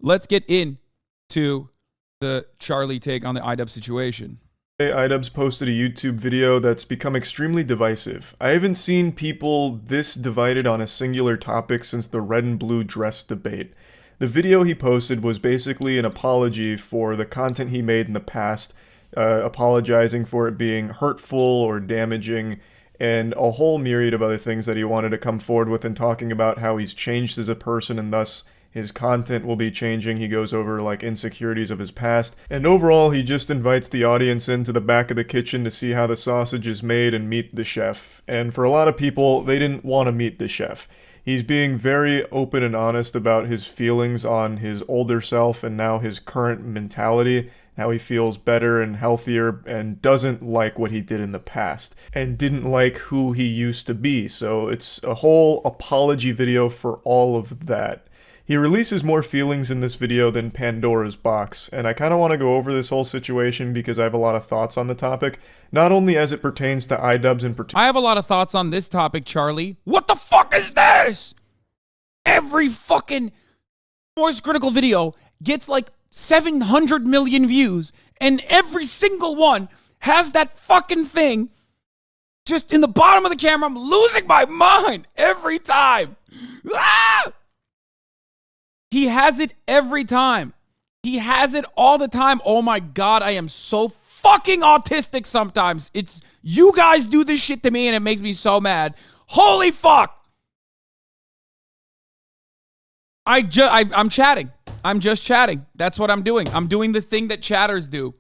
let's get into the Charlie take on the IDub situation. iDubbbz posted a YouTube video that's become extremely divisive. I haven't seen people this divided on a singular topic since the red and blue dress debate. The video he posted was basically an apology for the content he made in the past, apologizing for it being hurtful or damaging, and a whole myriad of other things that he wanted to come forward with, and talking about how he's changed as a person and thus his content will be changing. He goes over like insecurities of his past, and overall he just invites the audience into the back of the kitchen to see how the sausage is made and meet the chef. And for a lot of people, they didn't want to meet the chef. He's being very open and honest about his feelings on his older self and now his current mentality, how he feels better and healthier and doesn't like what he did in the past and didn't like who he used to be. So it's a whole apology video for all of that. He releases more feelings in this video than Pandora's box, and I kind of want to go over this whole situation because I have a lot of thoughts on the topic, not only as it pertains to iDubbbz in particular. I have a lot of thoughts on this topic, Charlie. What the fuck is this? Every fucking Voice Critical video gets like 700 million views, and every single one has that fucking thing just in the bottom of the camera. I'm losing my mind every time. Ah! He has it every time. He has it all the time. Oh my God, I am so fucking autistic sometimes. It's, you guys do this shit to me and it makes me so mad. Holy fuck. I'm chatting. I'm just chatting. That's what I'm doing. I'm doing this thing that chatters do.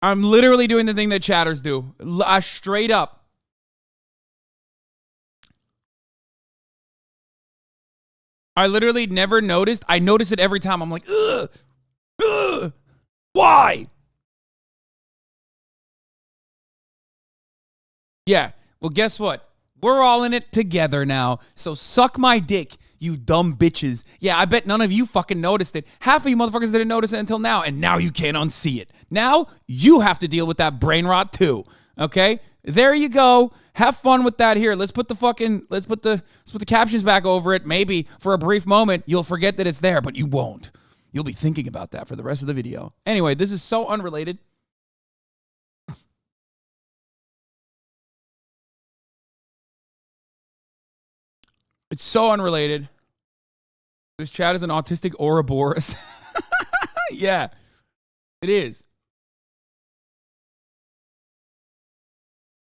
I'm literally doing the thing that chatters do. Straight up. I literally never noticed. I notice it every time. I'm like, ugh, ugh, why? Yeah, well, guess what? We're all in it together now. So suck my dick, you dumb bitches. Yeah, I bet none of you fucking noticed it. Half of you motherfuckers didn't notice it until now, and now you can't unsee it. Now you have to deal with that brain rot too. Okay? There you go. Have fun with that. Here, let's put the captions back over it. Maybe for a brief moment you'll forget that it's there, but you won't. You'll be thinking about that for the rest of the video. Anyway, this is so unrelated. It's so unrelated. This chat is an autistic Ouroboros. Yeah, it is.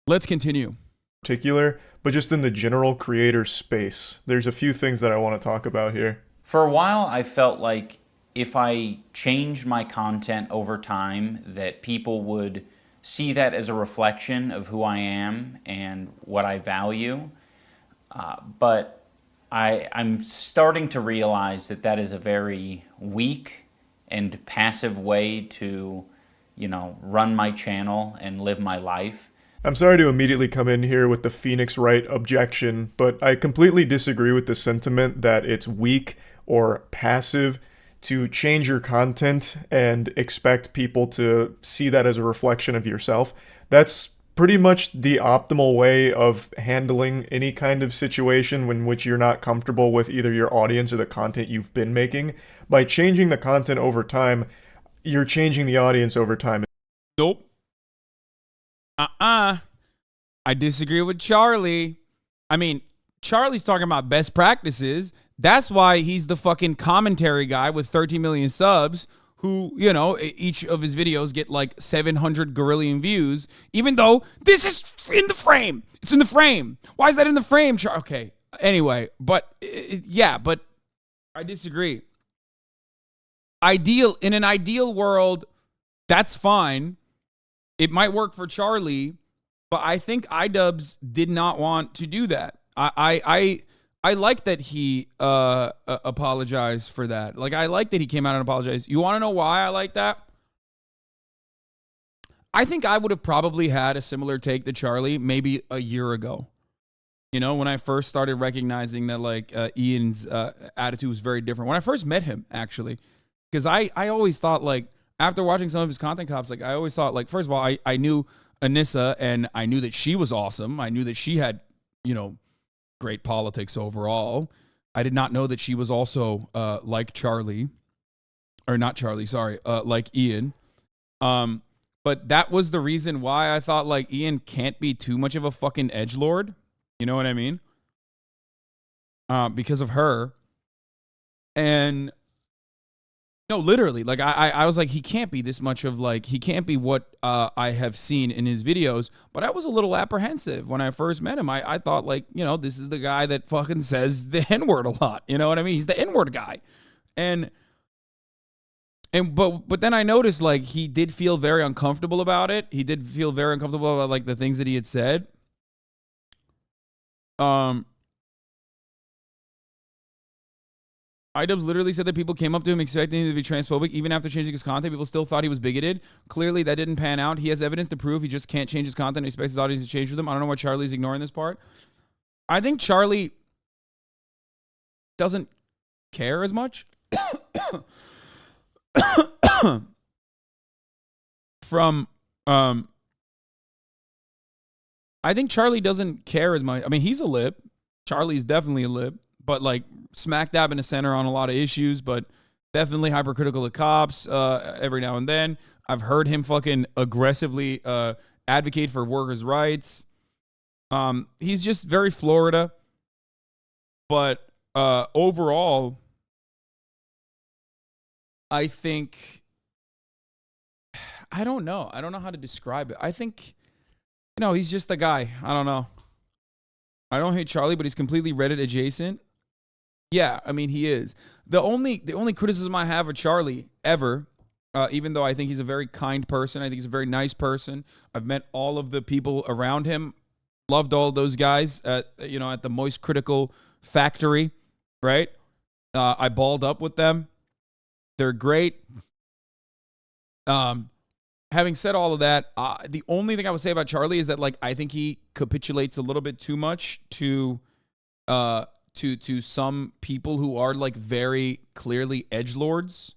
Let's continue. Particular, but just in the general creator space. There's a few things that I want to talk about here. For a while, I felt like if I changed my content over time, that people would see that as a reflection of who I am and what I value. But I'm starting to realize that that is a very weak and passive way to, run my channel and live my life. I'm sorry to immediately come in here with the Phoenix Wright objection, but I completely disagree with the sentiment that it's weak or passive to change your content and expect people to see that as a reflection of yourself. That's pretty much the optimal way of handling any kind of situation in which you're not comfortable with either your audience or the content you've been making. By changing the content over time, you're changing the audience over time. Nope. I disagree with Charlie. I mean, Charlie's talking about best practices. That's why he's the fucking commentary guy with 13 million subs who, each of his videos get like 700 gorillion views, even though this is in the frame. It's in the frame. Why is that in the frame? Okay. Anyway, but but I disagree. In an ideal world, that's fine. It might work for Charlie, but I think iDubbbz did not want to do that. I like that he apologized for that. Like, I like that he came out and apologized. You want to know why I like that? I think I would have probably had a similar take to Charlie maybe a year ago. When I first started recognizing that, like, Ian's attitude was very different. When I first met him, actually. Because I always thought, like, after watching some of his content cops, like, I always thought, like, first of all, I knew Anissa, and I knew that she was awesome. I knew that she had, great politics overall. I did not know that she was also like Charlie, or not Charlie, sorry, like Ian. But that was the reason why I thought like Ian can't be too much of a fucking edgelord. You know what I mean? Because of her. And no, literally, like I was like, he can't be this much of like, he can't be what I have seen in his videos. But I was a little apprehensive when I first met him. I thought like, you know, this is the guy that fucking says the N-word a lot. You know what I mean? He's the N-word guy. But then I noticed like he did feel very uncomfortable about it. He did feel very uncomfortable about like the things that he had said. iDubbbz literally said that people came up to him expecting him to be transphobic. Even after changing his content, people still thought he was bigoted. Clearly, that didn't pan out. He has evidence to prove he just can't change his content and expects his audience to change with him. I don't know why Charlie's ignoring this part. I think Charlie doesn't care as much. I think Charlie doesn't care as much. I mean, he's a lip. Charlie's definitely a lip, but like smack dab in the center on a lot of issues, but definitely hypercritical of cops every now and then. I've heard him fucking aggressively advocate for workers' rights. He's just very Florida, but overall, I think, I don't know how to describe it. I think, you know, he's just a guy. I don't know. I don't hate Charlie, but he's completely Reddit adjacent. Yeah, I mean, he is. The only criticism I have of Charlie ever, even though I think he's a very kind person, I think he's a very nice person. I've met all of the people around him, loved all those guys at the Moist Critical factory, right? I balled up with them. They're great. Having said all of that, the only thing I would say about Charlie is that like I think he capitulates a little bit too much to some people who are like very clearly edgelords.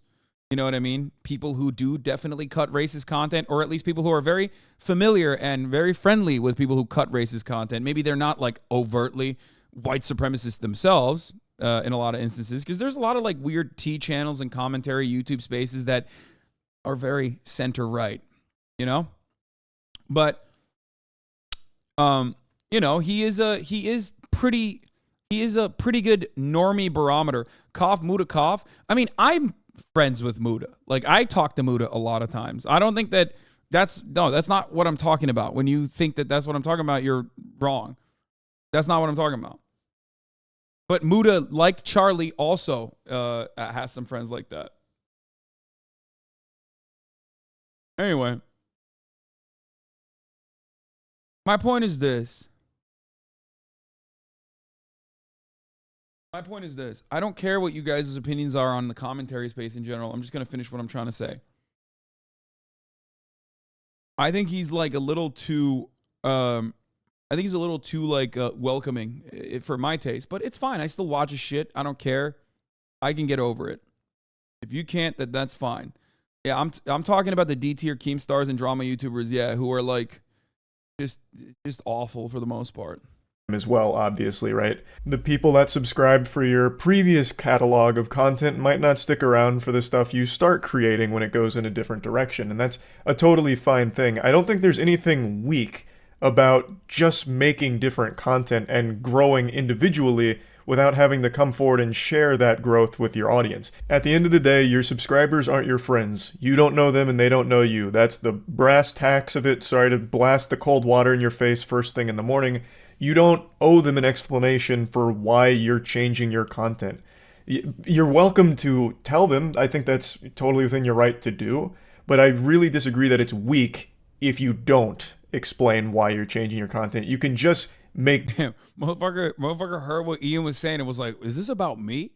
You know what I mean? People who do definitely cut racist content, or at least people who are very familiar and very friendly with people who cut racist content. Maybe they're not like overtly white supremacists themselves in a lot of instances, because there's a lot of like weird T channels and commentary YouTube spaces that are very center right, you know? But you know, he is a pretty good normie barometer. Cough, Muda cough. I mean, I'm friends with Muda. Like, I talk to Muda a lot of times. I don't think that's not what I'm talking about. When you think that that's what I'm talking about, you're wrong. That's not what I'm talking about. But Muda, like Charlie, also has some friends like that. Anyway, my point is this. I don't care what you guys' opinions are on the commentary space in general. I'm just going to finish what I'm trying to say. I think he's like a little too welcoming for my taste, but it's fine. I still watch his shit. I don't care. I can get over it. If you can't, that's fine. Yeah, I'm talking about the D tier Keemstars and drama YouTubers, yeah, who are like just awful for the most part. As well, obviously, right? The people that subscribed for your previous catalog of content might not stick around for the stuff you start creating when it goes in a different direction, and that's a totally fine thing. I don't think there's anything weak about just making different content and growing individually without having to come forward and share that growth with your audience. At the end of the day, your subscribers aren't your friends. You don't know them and they don't know you. That's the brass tacks of it. Sorry to blast the cold water in your face first thing in the morning. You don't owe them an explanation for why you're changing your content. You're welcome to tell them. I think that's totally within your right to do. But I really disagree that it's weak if you don't explain why you're changing your content. You can just make... Damn, motherfucker heard what Ian was saying and was like, is this about me?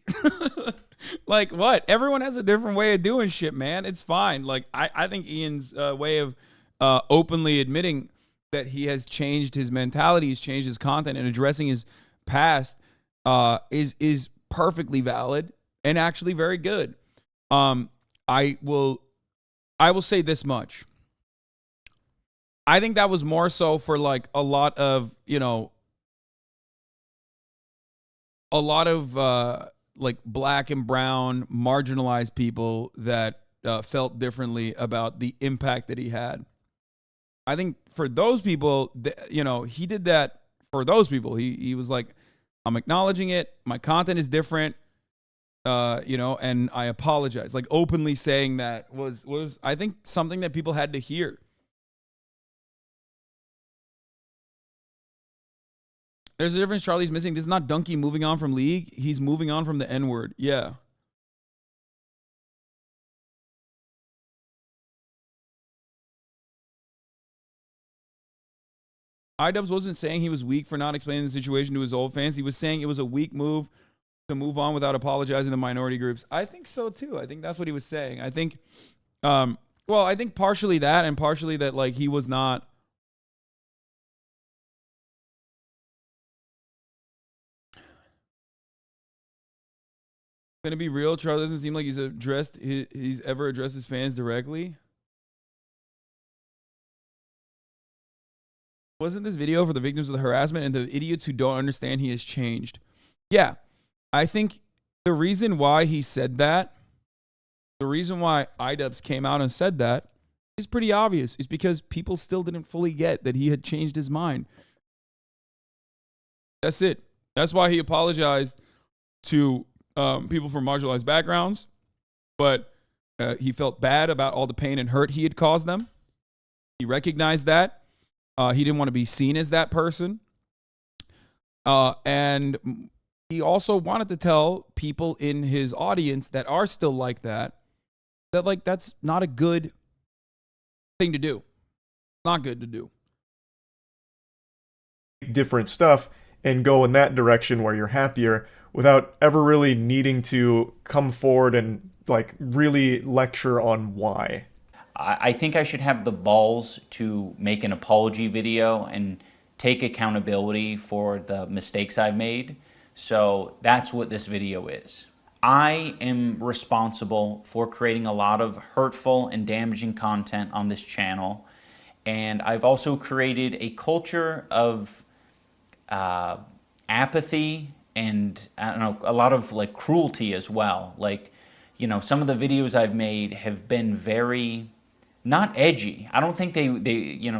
Like, what? Everyone has a different way of doing shit, man. It's fine. Like, I think Ian's way of openly admitting that he has changed his mentality, he's changed his content, and addressing his past is perfectly valid and actually very good. I will say this much. I think that was more so for like a lot of a lot of like black and brown marginalized people that felt differently about the impact that he had. I think for those people, he did that for those people. He was like, I'm acknowledging it. My content is different, and I apologize. Like openly saying that was I think something that people had to hear. There's a difference Charlie's missing. This is not Donkey moving on from League. He's moving on from the N-word. Yeah. iDubbbz wasn't saying he was weak for not explaining the situation to his old fans. He was saying it was a weak move to move on without apologizing to minority groups. I think so too. I think that's what he was saying. I think, I think partially that and partially that like he was not. Gonna be real. Charlie doesn't seem like he's ever addressed his fans directly. Wasn't this video for the victims of the harassment and the idiots who don't understand he has changed? Yeah, I think the reason why he said that, the reason why iDubbbz came out and said that is pretty obvious. It's because people still didn't fully get that he had changed his mind. That's it. That's why he apologized to people from marginalized backgrounds, but he felt bad about all the pain and hurt he had caused them. He recognized that. He didn't want to be seen as that person. And he also wanted to tell people in his audience that are still like that like that's not a good thing to do. Not good to do. Different stuff and go in that direction where you're happier without ever really needing to come forward and like really lecture on why. I think I should have the balls to make an apology video and take accountability for the mistakes I've made. So that's what this video is. I am responsible for creating a lot of hurtful and damaging content on this channel. And I've also created a culture of apathy and I don't know, a lot of like cruelty as well. Like, some of the videos I've made have been very not edgy. I don't think they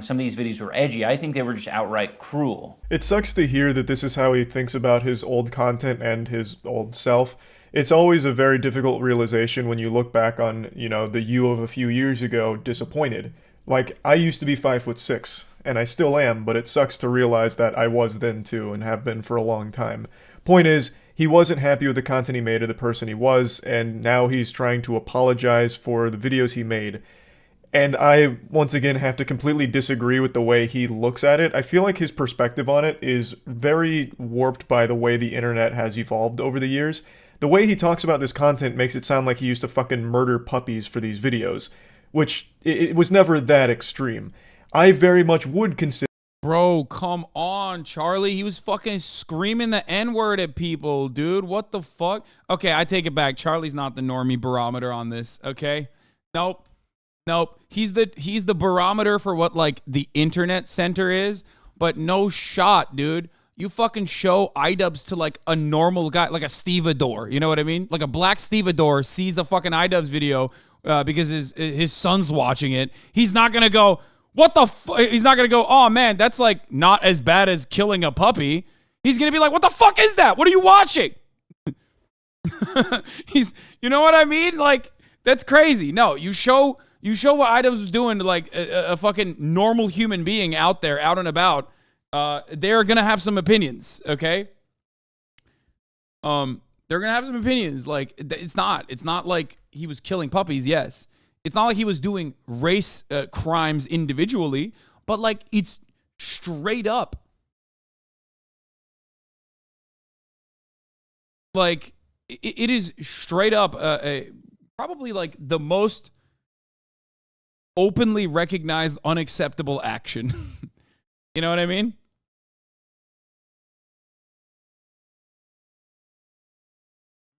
some of these videos were edgy. I think they were just outright cruel. It sucks to hear that this is how he thinks about his old content and his old self. It's always a very difficult realization when you look back on, the you of a few years ago disappointed. Like, I used to be 5'6", and I still am, but it sucks to realize that I was then too, and have been for a long time. Point is, he wasn't happy with the content he made or the person he was, and now he's trying to apologize for the videos he made. And I, once again, have to completely disagree with the way he looks at it. I feel like his perspective on it is very warped by the way the internet has evolved over the years. The way he talks about this content makes it sound like he used to fucking murder puppies for these videos, which it was never that extreme. I very much would consider... Bro, come on, Charlie. He was fucking screaming the N-word at people, dude. What the fuck? Okay, I take it back. Charlie's not the normie barometer on this, okay? Nope. He's the barometer for what, like, the internet center is, but no shot, dude. You fucking show iDubbbz to, like, a normal guy, like a stevedore, you know what I mean? Like a black stevedore sees the fucking iDubbbz video because his son's watching it. He's not gonna go... What the fuck? He's not going to go, oh, man, that's like not as bad as killing a puppy. He's going to be like, what the fuck is that? What are you watching? You know what I mean? Like, that's crazy. No, you show what iDubbbz was doing to like a fucking normal human being out there, out and about. They're going to have some opinions, okay? They're going to have some opinions. Like, it's not like he was killing puppies, yes. It's not like he was doing race crimes individually, but like it's straight up. Like it is straight up probably like the most openly recognized unacceptable action. You know what I mean?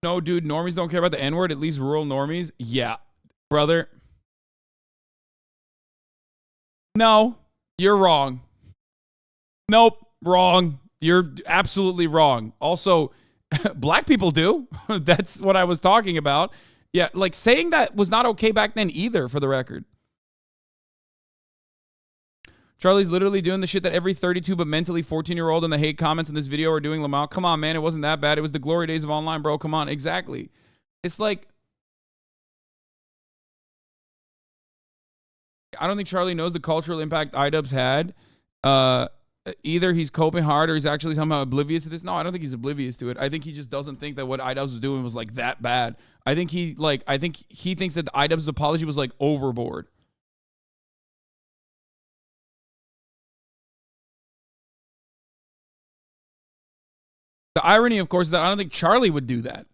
No, dude, normies don't care about the N-word, at least rural normies. Yeah, brother. No, you're wrong. Nope, wrong. You're absolutely wrong. Also, Black people do. That's what I was talking about. Yeah, like saying that was not okay back then either, for the record. Charlie's literally doing the shit that every 32 but mentally 14-year-old in the hate comments in this video are doing, Lamau. Come on, man. It wasn't that bad. It was the glory days of online, bro. Come on. Exactly. It's like, I don't think Charlie knows the cultural impact iDubbbz had. Either he's coping hard or he's actually somehow oblivious to this. No, I don't think he's oblivious to it. I think he just doesn't think that what iDubbbz was doing was like that bad. I think he thinks that the iDubbbz apology was like overboard. The irony, of course, is that I don't think Charlie would do that.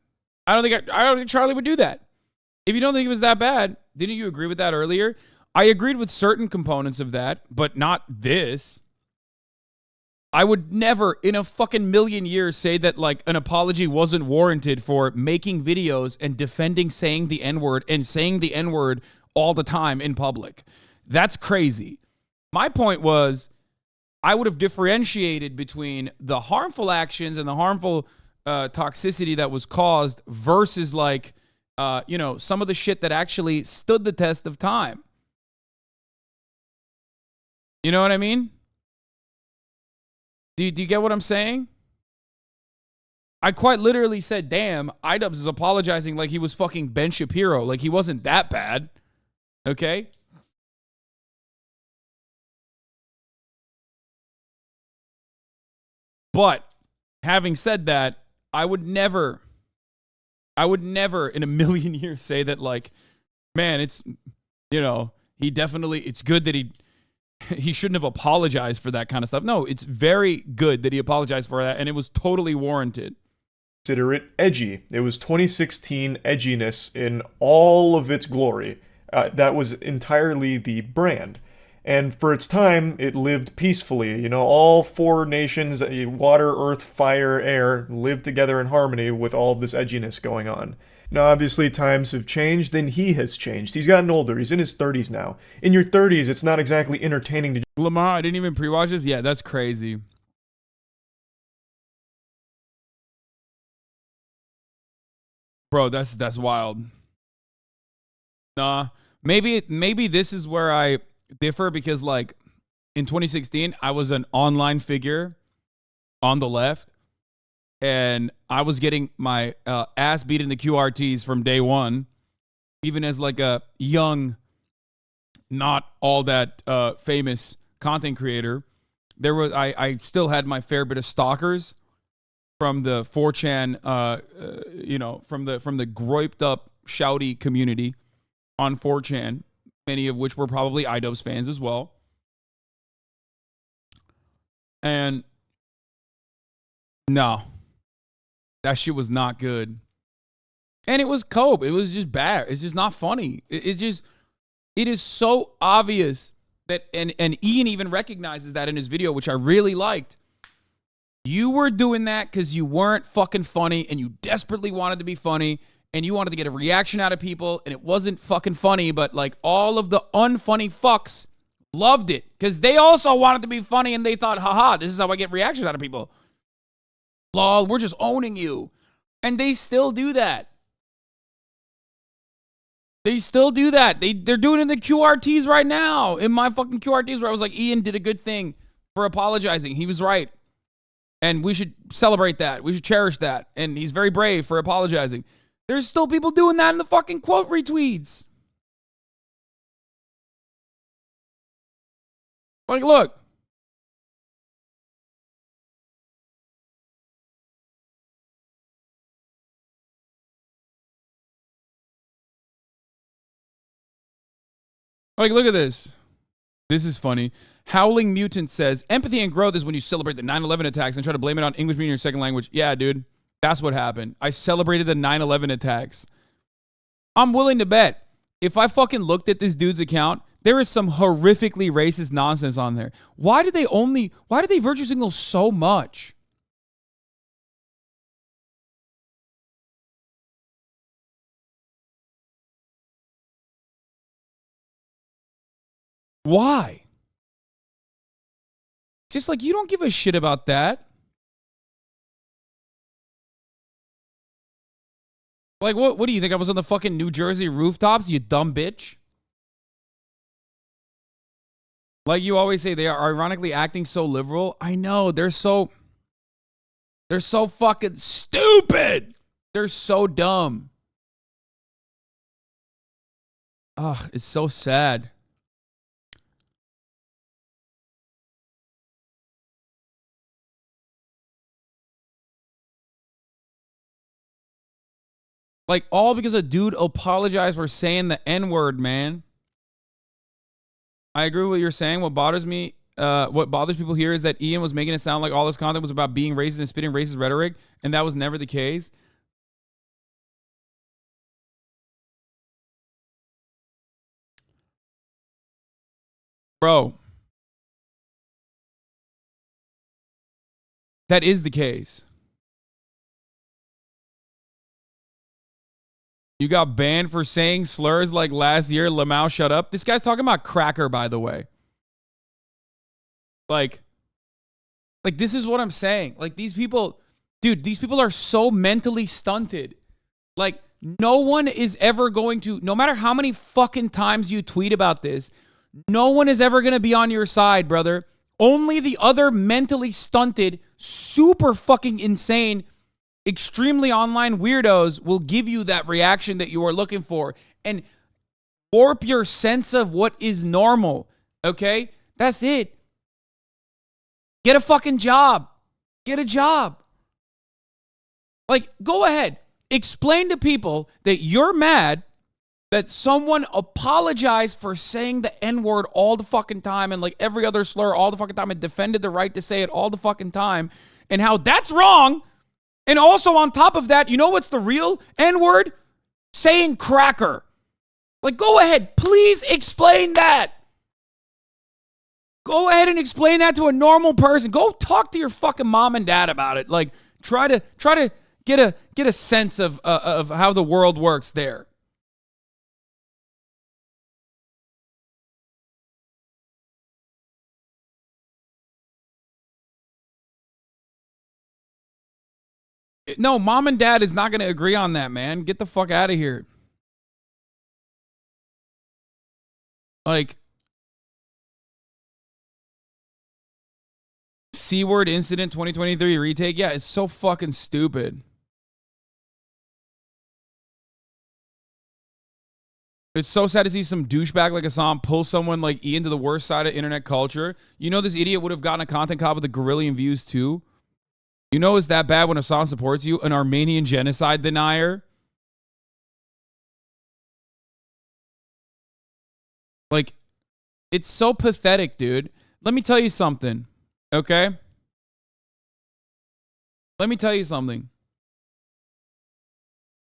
I don't think Charlie would do that. If you don't think it was that bad, didn't you agree with that earlier? I agreed with certain components of that, but not this. I would never in a fucking million years say that like an apology wasn't warranted for making videos and defending saying the N-word and saying the N-word all the time in public. That's crazy. My point was I would have differentiated between the harmful actions and the harmful toxicity that was caused versus like, some of the shit that actually stood the test of time. You know what I mean? Do you get what I'm saying? I quite literally said, damn, iDubbbz is apologizing like he was fucking Ben Shapiro. Like he wasn't that bad. Okay? But having said that, I would never in a million years say that like, man, it's, it's good that he shouldn't have apologized for that kind of stuff. No, it's very good that he apologized for that, and it was totally warranted. Consider it edgy. It was 2016 edginess in all of its glory. That was entirely the brand. And for its time, it lived peacefully. All four nations, water, earth, fire, air, lived together in harmony with all this edginess going on. Now, obviously, times have changed, and he has changed. He's gotten older. He's in his 30s now. In your 30s, it's not exactly entertaining to... Lamar, I didn't even pre-watch this? Yeah, that's crazy. Bro, that's wild. Nah, maybe this is where I differ because, like, in 2016, I was an online figure on the left, and I was getting my ass beat in the QRTs from day one, even as like a young, not all that famous content creator. I still had my fair bit of stalkers from the 4chan, from the groiped up shouty community on 4chan, many of which were probably iDubbbz fans as well. And no, that shit was not good. And it was cope. It was just bad. It's just not funny. It is so obvious that, and Ian even recognizes that in his video, which I really liked. You were doing that because you weren't fucking funny and you desperately wanted to be funny and you wanted to get a reaction out of people and it wasn't fucking funny, but like all of the unfunny fucks loved it because they also wanted to be funny and they thought, haha, this is how I get reactions out of people. Lol, we're just owning you. And they still do that. They still do that. They're doing it in the QRTs right now. In my fucking QRTs where I was like, Ian did a good thing for apologizing. He was right. And we should celebrate that. We should cherish that. And he's very brave for apologizing. There's still people doing that in the fucking quote retweets. Like, look. Like, look at this. This is funny. Howling Mutant says, empathy and growth is when you celebrate the 9/11 attacks and try to blame it on English being your second language. Yeah, dude. That's what happened. I celebrated the 9/11 attacks. I'm willing to bet if I fucking looked at this dude's account, there is some horrifically racist nonsense on there. Why do they virtue signal so much? Why? Just like, you don't give a shit about that. Like, what do you think? I was on the fucking New Jersey rooftops, you dumb bitch? Like you always say, they are ironically acting so liberal. I know, they're so fucking stupid. They're so dumb. Ugh, it's so sad. Like, all because a dude apologized for saying the N-word, man. I agree with what you're saying. What bothers people here is that Ian was making it sound like all this content was about being racist and spitting racist rhetoric, and that was never the case. Bro, that is the case. You got banned for saying slurs like last year. Lamau, shut up. This guy's talking about cracker, by the way. Like, this is what I'm saying. Like, these people, dude, these people are so mentally stunted. Like, no one is ever going to, no matter how many fucking times you tweet about this, no one is ever going to be on your side, brother. Only the other mentally stunted, super fucking insane, extremely online weirdos will give you that reaction that you are looking for and warp your sense of what is normal. Okay? That's it. Get a fucking job. Get a job. Like, go ahead. Explain to people that you're mad that someone apologized for saying the N-word all the fucking time and like every other slur all the fucking time and defended the right to say it all the fucking time and how that's wrong. And also on top of that, you know what's the real N-word? Saying cracker. Like, go ahead. Please explain that. Go ahead and explain that to a normal person. Go talk to your fucking mom and dad about it. Like, try to get a sense of how the world works there. No, mom and dad is not going to agree on that, man. Get the fuck out of here. Like, C-word incident 2023 retake. Yeah, it's so fucking stupid. It's so sad to see some douchebag like Hasan pull someone like Ian to the worst side of internet culture. You know this idiot would have gotten a content cop with a gorillion views too. You know it's that bad when Hasan supports you, an Armenian genocide denier. Like, it's so pathetic, dude. Let me tell you something, okay? Let me tell you something.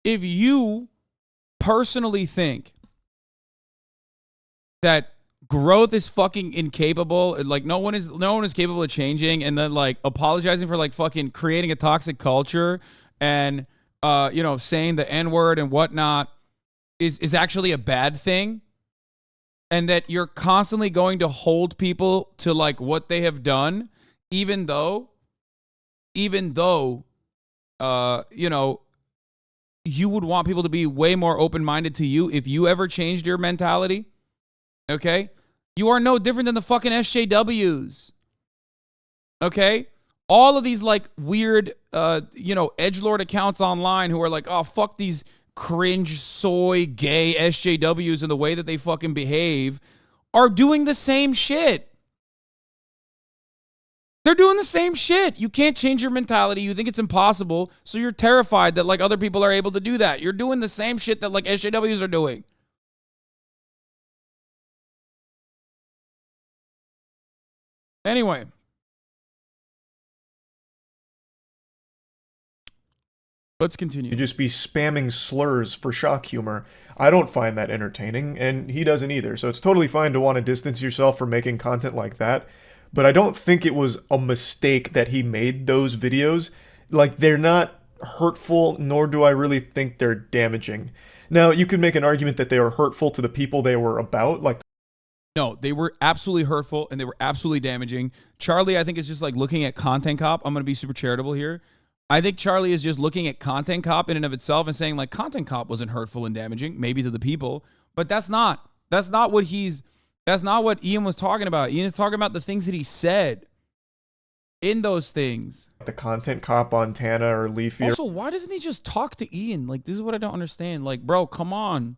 If you personally think that growth is fucking incapable, like no one is capable of changing, and then like apologizing for like fucking creating a toxic culture and saying the N-word and whatnot is actually a bad thing, and that you're constantly going to hold people to like what they have done, even though you would want people to be way more open-minded to you if you ever changed your mentality. Okay? You are no different than the fucking SJWs. Okay? All of these like weird edgelord accounts online who are like, oh, fuck these cringe, soy, gay SJWs and the way that they fucking behave are doing the same shit. They're doing the same shit. You can't change your mentality. You think it's impossible, so you're terrified that like other people are able to do that. You're doing the same shit that like SJWs are doing. Anyway. Let's continue. You just be spamming slurs for shock humor. I don't find that entertaining, and he doesn't either. So it's totally fine to want to distance yourself from making content like that. But I don't think it was a mistake that he made those videos. Like, they're not hurtful, nor do I really think they're damaging. Now, you could make an argument that they were hurtful to the people they were about, like... No, they were absolutely hurtful and they were absolutely damaging. Charlie, I think, is just like looking at Content Cop. I'm going to be super charitable here. I think Charlie is just looking at Content Cop in and of itself and saying like Content Cop wasn't hurtful and damaging, maybe to the people, but that's not what Ian was talking about. Ian is talking about the things that he said in those things. The Content Cop on Tana or Leafy. Also, why doesn't he just talk to Ian? Like, this is what I don't understand. Like, bro, come on.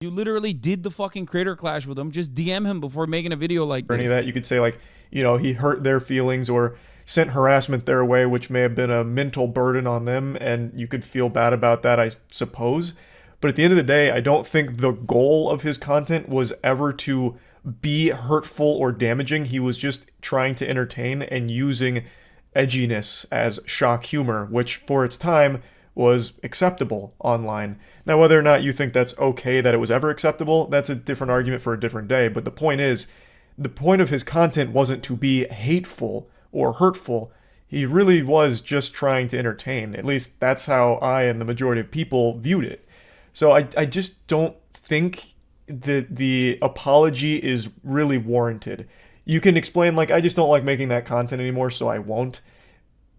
You literally did the fucking creator clash with him. Just DM him before making a video like this. Or any of that, you could say like, you know, he hurt their feelings or sent harassment their way, which may have been a mental burden on them, and you could feel bad about that, I suppose. But at the end of the day, I don't think the goal of his content was ever to be hurtful or damaging. He was just trying to entertain and using edginess as shock humor, which for its time was acceptable online. Now, whether or not you think that's okay that it was ever acceptable, that's a different argument for a different day. But the point is, the point of his content wasn't to be hateful or hurtful. He really was just trying to entertain. At least that's how I and the majority of people viewed it. So I just don't think that the apology is really warranted. You can explain like, I just don't like making that content anymore, so I won't.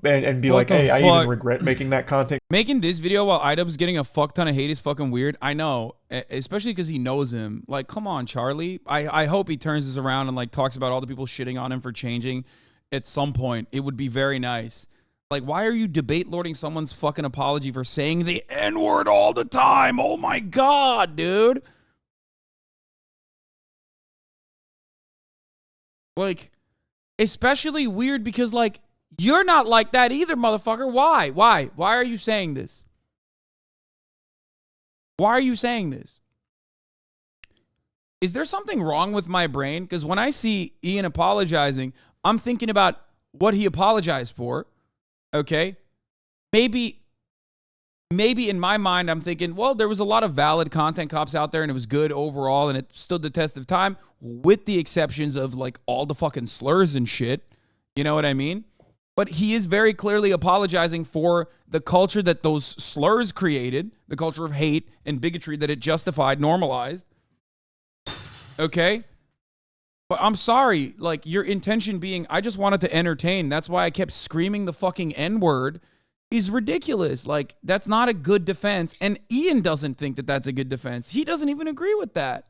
And be like, hey, I even regret making that content. Making this video while Idub's getting a fuck ton of hate is fucking weird. I know, especially because he knows him. Like, come on, Charlie. I hope he turns this around and like talks about all the people shitting on him for changing at some point. It would be very nice. Like, why are you debate lording someone's fucking apology for saying the N-word all the time? Oh my God, dude. Like, especially weird because like, you're not like that either, motherfucker. Why? Why are you saying this? Why are you saying this? Is there something wrong with my brain? Because when I see Ian apologizing, I'm thinking about what he apologized for. Okay? Maybe in my mind, I'm thinking, well, there was a lot of valid content cops out there and it was good overall and it stood the test of time with the exceptions of like all the fucking slurs and shit. You know what I mean? But he is very clearly apologizing for the culture that those slurs created, the culture of hate and bigotry that it justified, normalized. Okay? But I'm sorry, like your intention being, I just wanted to entertain. That's why I kept screaming the fucking N-word is ridiculous. Like, that's not a good defense. And Ian doesn't think that that's a good defense. He doesn't even agree with that.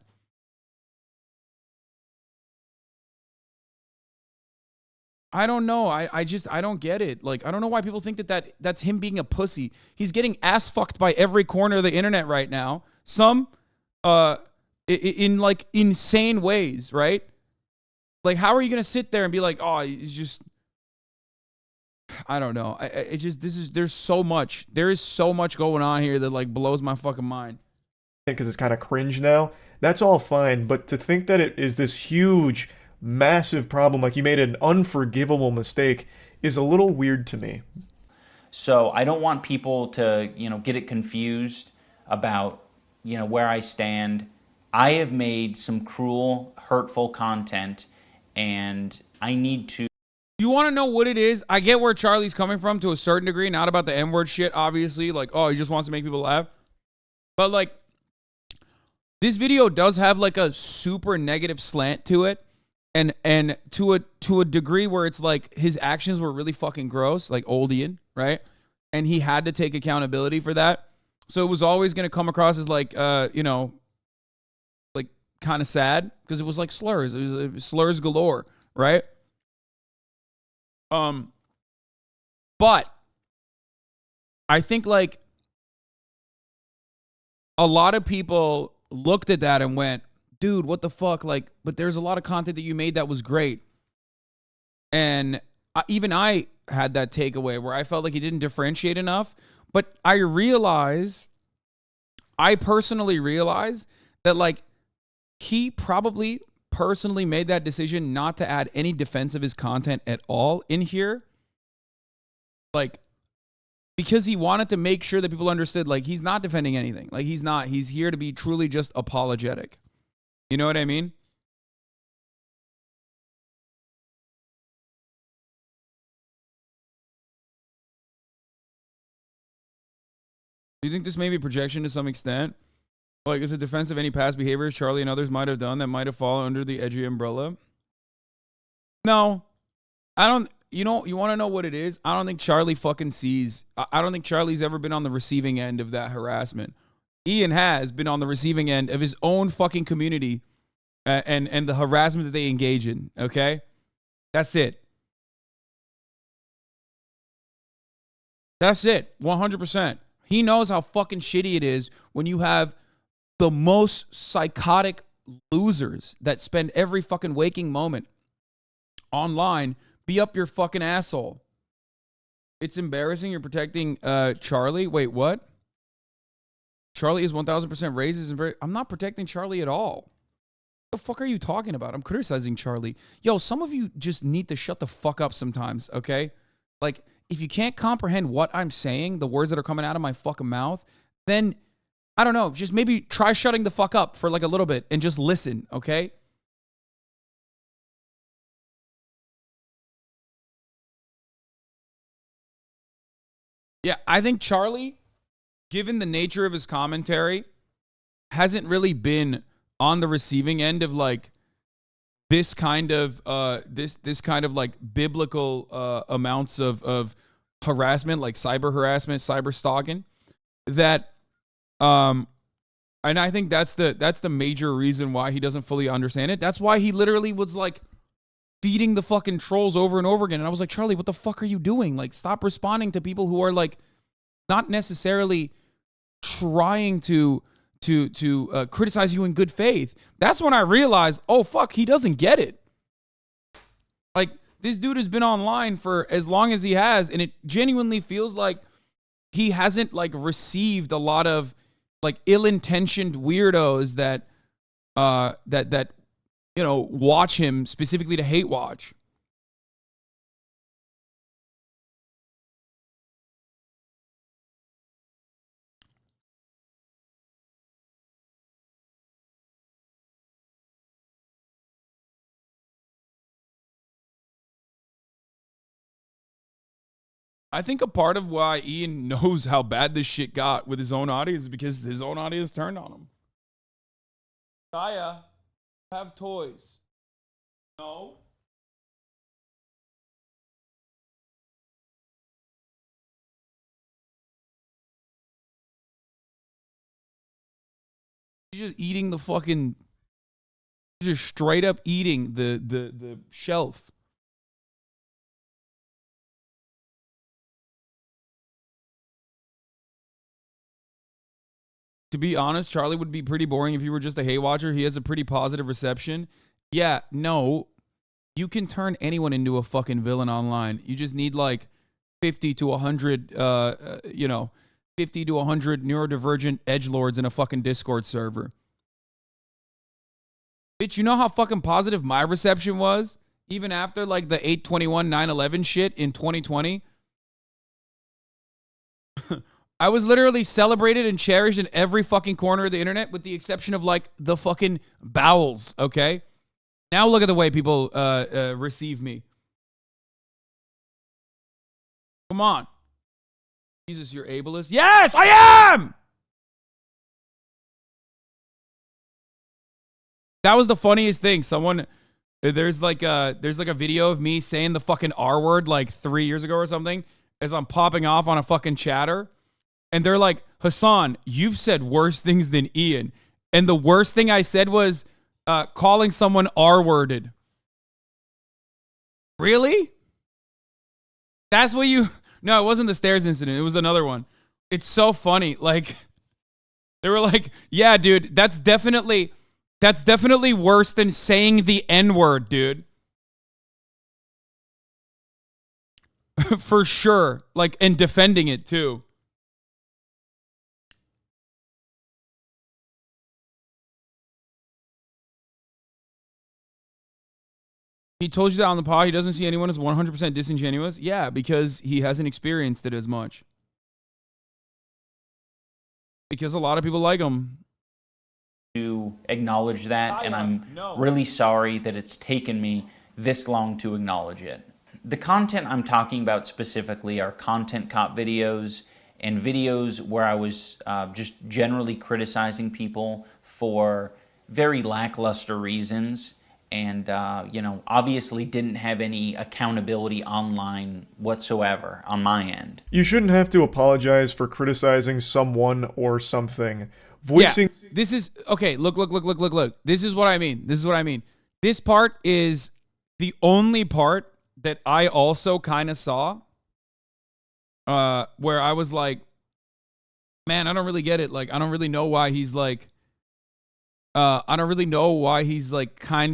I don't know. I don't get it. Like, I don't know why people think that's him being a pussy. He's getting ass fucked by every corner of the internet right now. Some, in like insane ways, right? Like, how are you going to sit there and be like, oh, it's just, I don't know. There is so much going on here that like blows my fucking mind. Because it's kind of cringe now. That's all fine. But to think that it is this huge, massive problem, like you made an unforgivable mistake, is a little weird to me. So I don't want people to, get it confused about, where I stand. I have made some cruel, hurtful content, and I need to. You want to know what it is? I get where Charlie's coming from to a certain degree, not about the N-word shit, obviously. Like, oh, he just wants to make people laugh. But like, this video does have like a super negative slant to it. And to a degree where it's like his actions were really fucking gross, like old Ian, right? And he had to take accountability for that. So it was always going to come across as like, like kind of sad because it was like slurs. It was slurs galore, right? But I think like a lot of people looked at that and went, dude, what the fuck? Like, but there's a lot of content that you made that was great. And even I had that takeaway where I felt like he didn't differentiate enough. But I personally realize that like he probably personally made that decision not to add any defense of his content at all in here. Like, because he wanted to make sure that people understood, like, he's not defending anything. Like, he's here to be truly just apologetic. You know what I mean? Do you think this may be projection to some extent? Like, is it defense of any past behaviors Charlie and others might have done that might have fallen under the edgy umbrella? No, I don't. you know, you want to know what it is? I don't think Charlie fucking sees. I don't think Charlie's ever been on the receiving end of that harassment. Ian has been on the receiving end of his own fucking community and the harassment that they engage in. Okay, that's it. That's it. 100%. He knows how fucking shitty it is when you have the most psychotic losers that spend every fucking waking moment online be up your fucking asshole. It's embarrassing. You're protecting Charlie. Wait, what? Charlie is 1,000% racist. I'm not protecting Charlie at all. What the fuck are you talking about? I'm criticizing Charlie. Yo, some of you just need to shut the fuck up sometimes, okay? Like, if you can't comprehend what I'm saying, the words that are coming out of my fucking mouth, then, I don't know, just maybe try shutting the fuck up for like a little bit and just listen, okay? Yeah, I think Charlie, given the nature of his commentary, hasn't really been on the receiving end of like this kind of this kind of like biblical amounts of harassment, like cyber harassment, cyber stalking. That and I think that's the major reason why he doesn't fully understand it. That's why he literally was like feeding the fucking trolls over and over again. And I was like, Charlie, what the fuck are you doing? Like, stop responding to people who are like not necessarily trying to criticize you in good faith. That's when I realized, oh fuck, he doesn't get it. Like, this dude has been online for as long as he has, and it genuinely feels like he hasn't like received a lot of like ill-intentioned weirdos that you know, watch him specifically to hate watch. I think a part of why Ian knows how bad this shit got with his own audience is because his own audience turned on him. Saya, have toys. No. He's just eating the fucking, just straight up eating the shelf. To be honest, Charlie would be pretty boring if you were just a hate watcher. He has a pretty positive reception. Yeah, no. You can turn anyone into a fucking villain online. You just need like 50 to 100, 50 to 100 neurodivergent edgelords in a fucking Discord server. Bitch, you know how fucking positive my reception was? Even after like the 8/21 9/11 shit in 2020? I was literally celebrated and cherished in every fucking corner of the internet with the exception of like the fucking bowels, okay? Now look at the way people receive me. Come on. Jesus, you're ableist? Yes, I am! That was the funniest thing. There's like a video of me saying the fucking R word like 3 years ago or something as I'm popping off on a fucking chatter. And they're like, Hasan, you've said worse things than Ian. And the worst thing I said was calling someone R-worded. Really? That's what you... No, it wasn't the stairs incident. It was another one. It's so funny. Like, they were like, yeah, dude, that's definitely worse than saying the N-word, dude. For sure. Like, and defending it, too. He told you that on the pod. He doesn't see anyone as 100% disingenuous. Yeah, because he hasn't experienced it as much. Because a lot of people like him. To acknowledge that, and I'm really sorry that it's taken me this long to acknowledge it. The content I'm talking about specifically are content cop videos and videos where I was just generally criticizing people for very lackluster reasons. and obviously didn't have any accountability online whatsoever on my end. You shouldn't have to apologize for criticizing someone or something. Voicing This is okay. Look. This is what I mean. This part is the only part that I also kind of saw where I was like, man, I don't really get it. Like, I don't really know why he's like, kind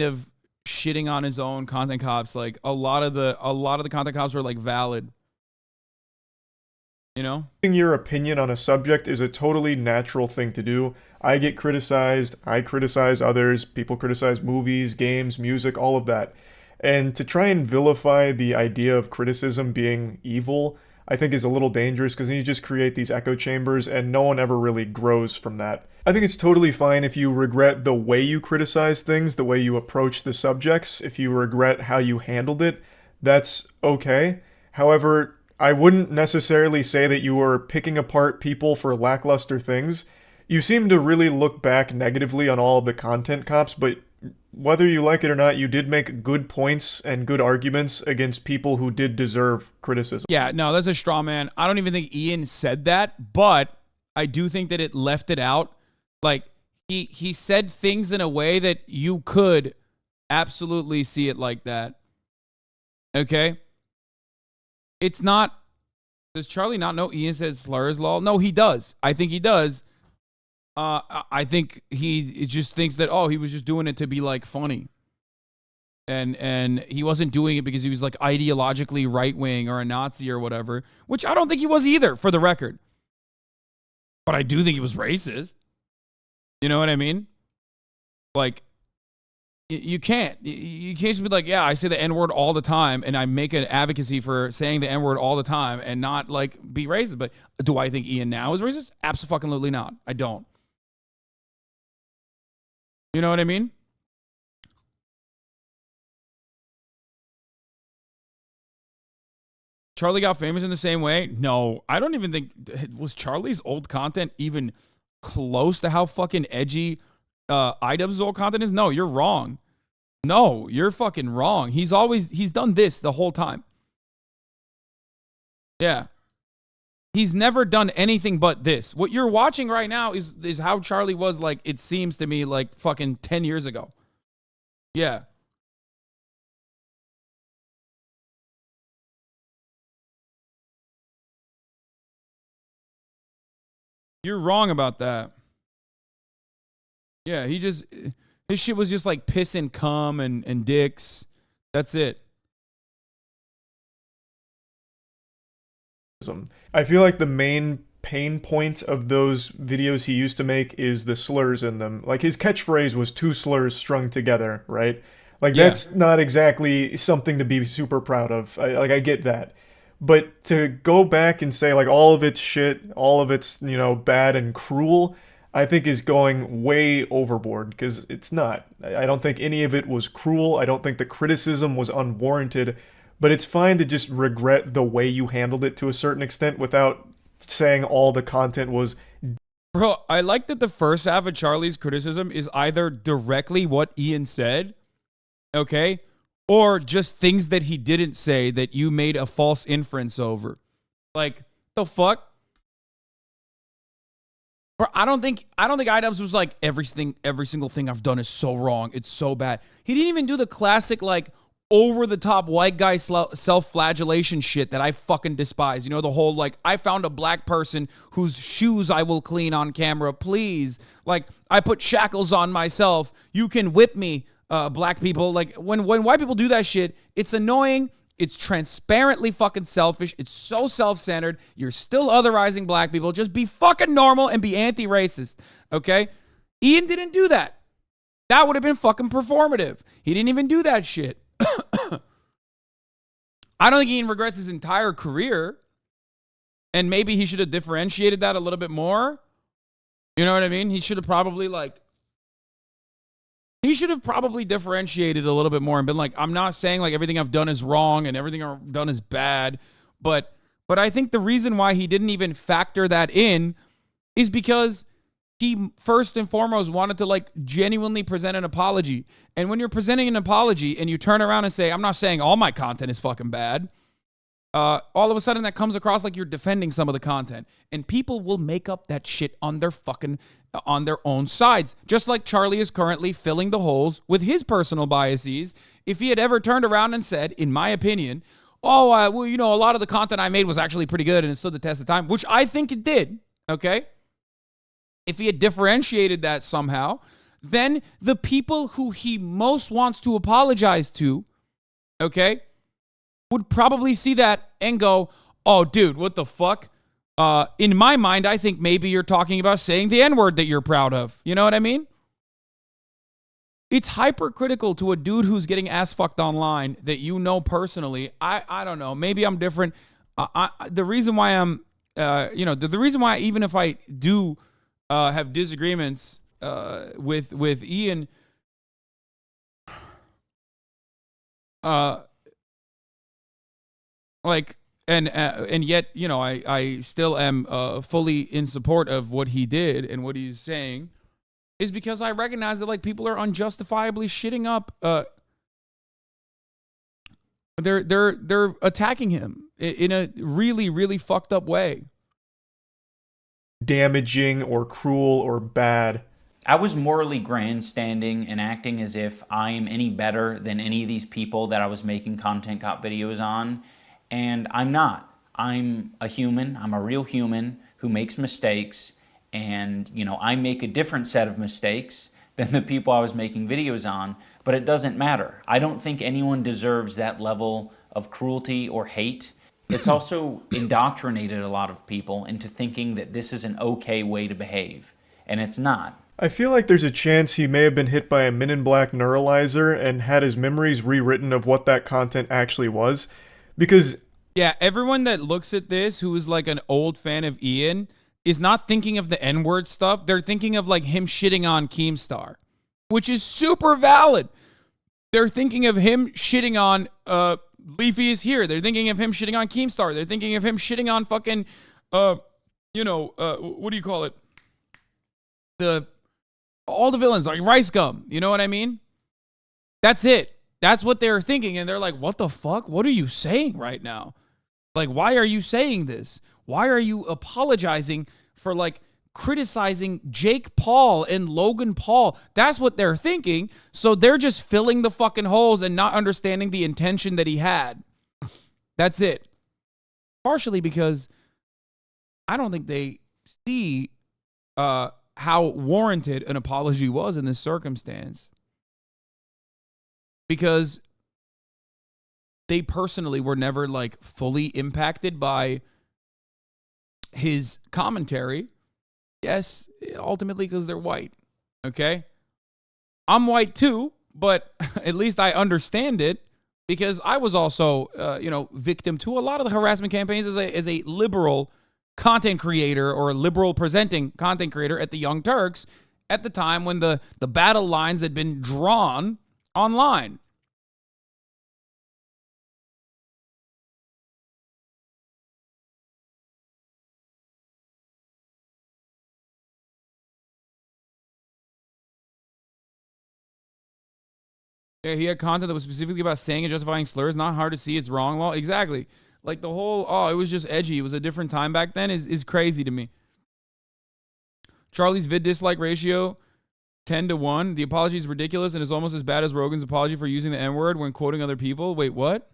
of shitting on his own content cops. Like, a lot of the content cops were like valid. You know? your opinion on a subject is a totally natural thing to do. I get criticized, I criticize others, people criticize movies, games, music, all of that. And to try and vilify the idea of criticism being evil, I think is a little dangerous because then you just create these echo chambers and no one ever really grows from that. I think it's totally fine if you regret the way you criticize things, the way you approach the subjects, if you regret how you handled it, that's okay. However, I wouldn't necessarily say that you were picking apart people for lackluster things. You seem to really look back negatively on all of the content cops, but whether you like it or not, you did make good points and good arguments against people who did deserve criticism. Yeah, no, that's a straw man. I don't even think Ian said that, but I do think that it left it out. Like, he said things in a way that you could absolutely see it like that. Okay? It's not... Does Charlie not know Ian says slurs, lol? No, he does. I think he does. I think he just thinks that, oh, he was just doing it to be, like, funny. And he wasn't doing it because he was, like, ideologically right-wing or a Nazi or whatever, which I don't think he was either, for the record. But I do think he was racist. You know what I mean? Like, you can't just be like, yeah, I say the N-word all the time, and I make an advocacy for saying the N-word all the time and not, like, be racist. But do I think Ian now is racist? Absolutely not. I don't. You know what I mean? Charlie got famous in the same way? No, I don't even think... Was Charlie's old content even close to how fucking edgy IDubbbz's old content is? No, you're wrong. No, you're fucking wrong. He's done this the whole time. Yeah. He's never done anything but this. What you're watching right now is how Charlie was, like, it seems to me, like, fucking 10 years ago. Yeah. You're wrong about that. Yeah, his shit was just like piss and cum and dicks. That's it. I feel like the main pain point of those videos he used to make is the slurs in them. Like, his catchphrase was 2 slurs strung together, right? Like, that's not exactly something to be super proud of. I get that. But to go back and say, like, all of it's shit, all of it's, bad and cruel, I think is going way overboard, because it's not. I don't think any of it was cruel. I don't think the criticism was unwarranted. But it's fine to just regret the way you handled it to a certain extent without saying all the content was... Bro, I like that the first half of Charlie's criticism is either directly what Ian said, okay, or just things that he didn't say that you made a false inference over. Like, the fuck? Bro, I don't think IDubbbz was like, every single thing I've done is so wrong. It's so bad. He didn't even do the classic, like, over-the-top white guy self-flagellation shit that I fucking despise. You know, the whole, like, I found a black person whose shoes I will clean on camera, please. Like, I put shackles on myself. You can whip me, black people. Like, when white people do that shit, it's annoying. It's transparently fucking selfish. It's so self-centered. You're still otherizing black people. Just be fucking normal and be anti-racist, okay? Ian didn't do that. That would have been fucking performative. He didn't even do that shit. I don't think Ian regrets his entire career. And maybe he should have differentiated that a little bit more. You know what I mean? He should have probably differentiated a little bit more and been like, I'm not saying like everything I've done is wrong and everything I've done is bad. But I think the reason why he didn't even factor that in is because he first and foremost wanted to like genuinely present an apology. And when you're presenting an apology and you turn around and say, I'm not saying all my content is fucking bad, all of a sudden that comes across like you're defending some of the content. And people will make up that shit on their own sides. Just like Charlie is currently filling the holes with his personal biases. If he had ever turned around and said, in my opinion, well, you know, a lot of the content I made was actually pretty good and it stood the test of time, which I think it did, okay? If he had differentiated that somehow, then the people who he most wants to apologize to, okay, would probably see that and go, oh, dude, what the fuck? In my mind, I think maybe you're talking about saying the N-word that you're proud of. You know what I mean? It's hypercritical to a dude who's getting ass fucked online that you know personally. I don't know. Maybe I'm different. The reason why I'm, the reason why even if I do have disagreements with Ian, and yet, you know, I still am fully in support of what he did and what he's saying, is because I recognize that like people are unjustifiably shitting up. They're attacking him in a really, really fucked up way. Damaging or cruel or bad. I was morally grandstanding and acting as if I am any better than any of these people that I was making content cop videos on. And I'm not. I'm a human. I'm a real human who makes mistakes. And, you know, I make a different set of mistakes than the people I was making videos on. But it doesn't matter. I don't think anyone deserves that level of cruelty or hate. It's also indoctrinated a lot of people into thinking that this is an okay way to behave. And it's not. I feel like there's a chance he may have been hit by a Men in Black neuralizer and had his memories rewritten of what that content actually was. Because... yeah, everyone that looks at this who is like an old fan of Ian is not thinking of the N-word stuff. They're thinking of like him shitting on Keemstar, which is super valid. They're thinking of him shitting on Leafy is here. They're thinking of him shitting on Keemstar. They're thinking of him shitting on fucking, what do you call it? All the villains, like Rice Gum. You know what I mean? That's it. That's what they're thinking. And they're like, what the fuck? What are you saying right now? Like, why are you saying this? Why are you apologizing for like criticizing Jake Paul and Logan Paul? That's what they're thinking. So they're just filling the fucking holes and not understanding the intention that he had. That's it. Partially because I don't think they see how warranted an apology was in this circumstance. Because they personally were never like fully impacted by his commentary. Yes, ultimately because they're white. Okay? I'm white too, but at least I understand it because I was also, victim to a lot of the harassment campaigns as a liberal content creator or a liberal presenting content creator at the Young Turks at the time when the battle lines had been drawn online. Yeah, he had content that was specifically about saying and justifying slurs. Not hard to see it's wrong law. Exactly. Like the whole, it was just edgy. It was a different time back then is crazy to me. Charlie's vid dislike ratio, 10-1. The apology is ridiculous and is almost as bad as Rogan's apology for using the N-word when quoting other people. Wait, what?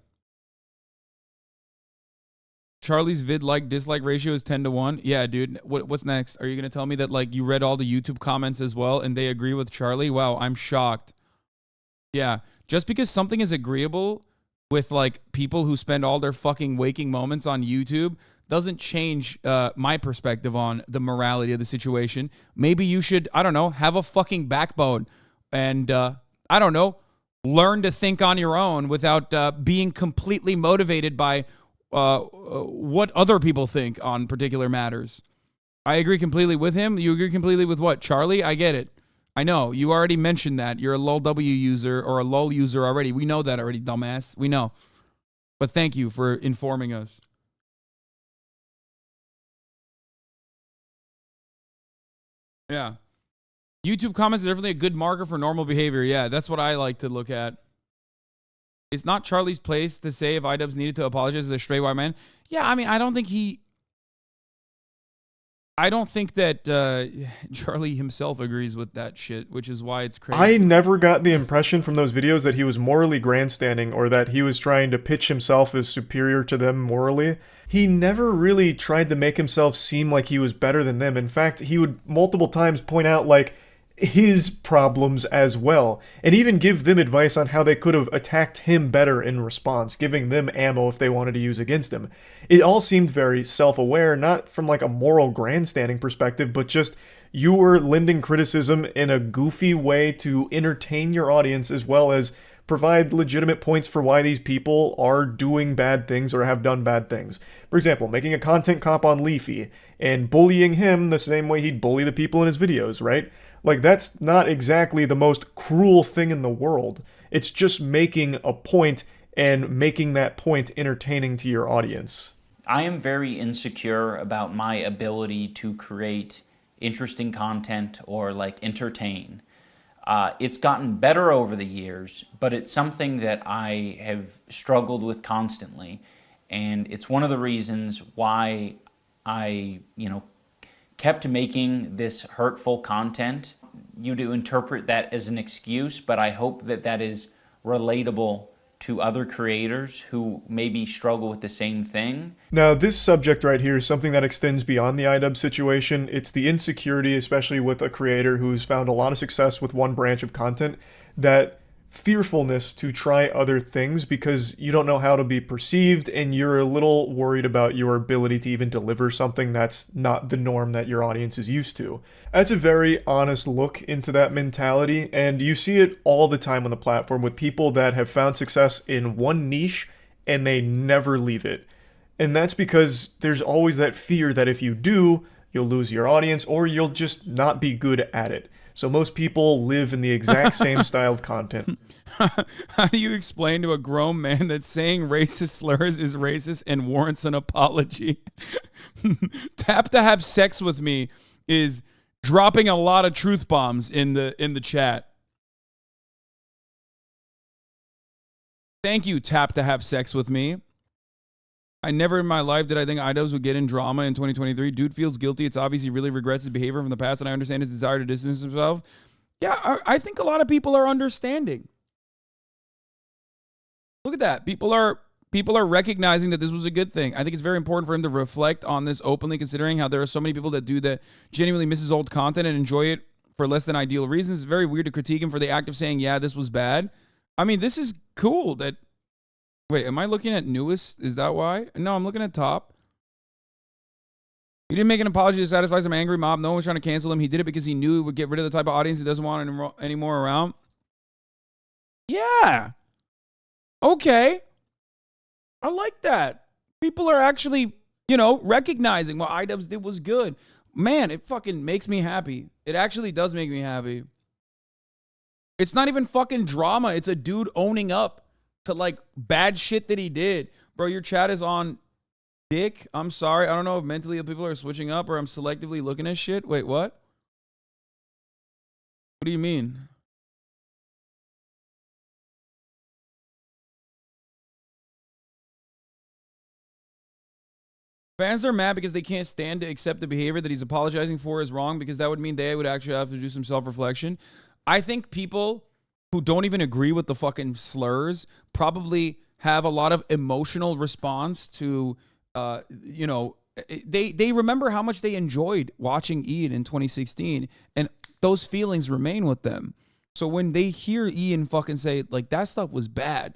Charlie's vid dislike ratio is 10-1. Yeah, dude. What's next? Are you going to tell me that like you read all the YouTube comments as well and they agree with Charlie? Wow, I'm shocked. Yeah, just because something is agreeable with like people who spend all their fucking waking moments on YouTube doesn't change my perspective on the morality of the situation. Maybe you should, I don't know, have a fucking backbone and, I don't know, learn to think on your own without being completely motivated by what other people think on particular matters. I agree completely with him. You agree completely with what? Charlie? I get it. I know. You already mentioned that. You're a LOLW user or a LOL user already. We know that already, dumbass. We know. But thank you for informing us. Yeah. YouTube comments are definitely a good marker for normal behavior. Yeah, that's what I like to look at. It's not Charlie's place to say if iDubbbz needed to apologize as a straight white man. Yeah, I mean, I don't think that Charlie himself agrees with that shit, which is why it's crazy. I never got the impression from those videos that he was morally grandstanding or that he was trying to pitch himself as superior to them morally. He never really tried to make himself seem like he was better than them. In fact, he would multiple times point out, like, his problems as well, and even give them advice on how they could have attacked him better in response, giving them ammo if they wanted to use against him. It all seemed very self-aware, not from like a moral grandstanding perspective, but just you were lending criticism in a goofy way to entertain your audience as well as provide legitimate points for why these people are doing bad things or have done bad things. For example, making a content comp on Leafy and bullying him the same way he'd bully the people in his videos, right? Like, that's not exactly the most cruel thing in the world. It's just making a point and making that point entertaining to your audience. I am very insecure about my ability to create interesting content or like entertain. It's gotten better over the years, but it's something that I have struggled with constantly. And it's one of the reasons why I, kept making this hurtful content. You do interpret that as an excuse, but I hope that that is relatable to other creators who maybe struggle with the same thing. Now, this subject right here is something that extends beyond the iDubbbz situation. It's the insecurity, especially with a creator who's found a lot of success with one branch of content, that fearfulness to try other things because you don't know how to be perceived and you're a little worried about your ability to even deliver something that's not the norm that your audience is used to. That's a very honest look into that mentality, and you see it all the time on the platform with people that have found success in one niche and they never leave it. And that's because there's always that fear that if you do, you'll lose your audience or you'll just not be good at it. So most people live in the exact same style of content. How do you explain to a grown man that saying racist slurs is racist and warrants an apology? Tap to have sex with me is dropping a lot of truth bombs in the chat. Thank you, Tap to have sex with me. I never in my life did I think iDubbbz would get in drama in 2023. Dude feels guilty. It's obvious he really regrets his behavior from the past, and I understand his desire to distance himself. Yeah, I think a lot of people are understanding. Look at that. People are recognizing that this was a good thing. I think it's very important for him to reflect on this openly, considering how there are so many people that do that genuinely miss his old content and enjoy it for less than ideal reasons. It's very weird to critique him for the act of saying, yeah, this was bad. I mean, this is cool that... Wait, am I looking at newest? Is that why? No, I'm looking at top. He didn't make an apology to satisfy some angry mob. No one was trying to cancel him. He did it because he knew it would get rid of the type of audience he doesn't want anymore around. Yeah. Okay. I like that. People are actually, recognizing what iDubbbz did was good. Man, it fucking makes me happy. It actually does make me happy. It's not even fucking drama. It's a dude owning up to like bad shit that he did. Bro, your chat is on dick. I'm sorry. I don't know if mentally people are switching up or I'm selectively looking at shit. Wait, what? What do you mean? Fans are mad because they can't stand to accept the behavior that he's apologizing for is wrong because that would mean they would actually have to do some self-reflection. I think people who don't even agree with the fucking slurs probably have a lot of emotional response to, they remember how much they enjoyed watching Ian in 2016, and those feelings remain with them. So when they hear Ian fucking say, like, that stuff was bad,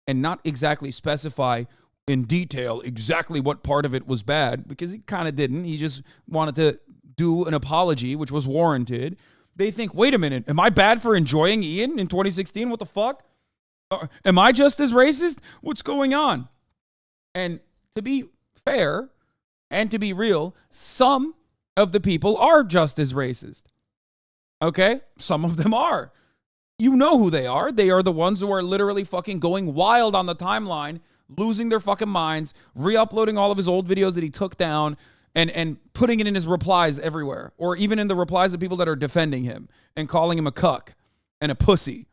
and not exactly specify in detail exactly what part of it was bad, because he kind of didn't. He just wanted to do an apology, which was warranted. They think, wait a minute, am I bad for enjoying Ian in 2016? What the fuck? Am I just as racist? What's going on? And to be fair and to be real, some of the people are just as racist. Okay? Some of them are. You know who they are. They are the ones who are literally fucking going wild on the timeline, losing their fucking minds, re-uploading all of his old videos that he took down, and putting it in his replies everywhere, or even in the replies of people that are defending him and calling him a cuck and a pussy,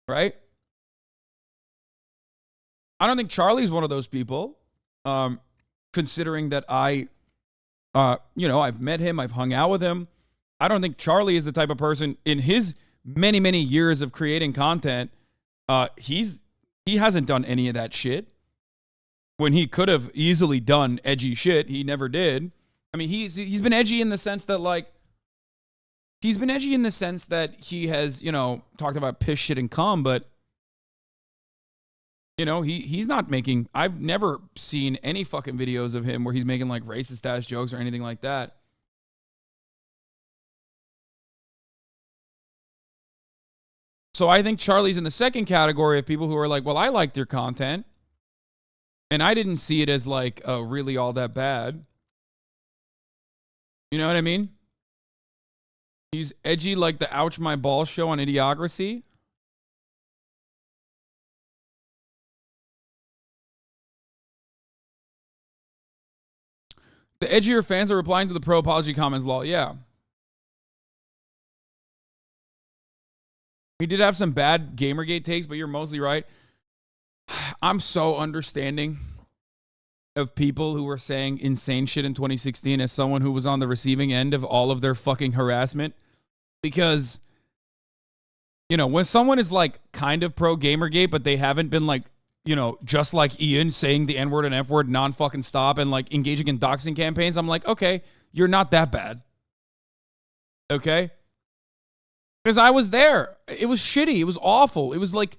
right? I don't think Charlie's one of those people, considering that I've met him, I've hung out with him. I don't think Charlie is the type of person in his many, many years of creating content. He hasn't done any of that shit. When he could have easily done edgy shit, he never did. I mean, he's been edgy in the sense that, like, he has, talked about piss, shit, and cum, but, he's not making, I've never seen any fucking videos of him where he's making, like, racist ass jokes or anything like that. So I think Charlie's in the second category of people who are like, well, I liked your content, and I didn't see it as, like, really all that bad. You know what I mean? He's edgy like the Ouch My Balls show on Idiocracy. The edgier fans are replying to the pro apology comments, lol. Yeah. He did have some bad Gamergate takes, but you're mostly right. I'm so understanding of people who were saying insane shit in 2016 as someone who was on the receiving end of all of their fucking harassment. Because, when someone is like kind of pro Gamergate, but they haven't been like, just like Ian saying the N-word and F-word non-fucking stop and like engaging in doxing campaigns, I'm like, okay, you're not that bad. Okay? Because I was there. It was shitty. It was awful. It was like,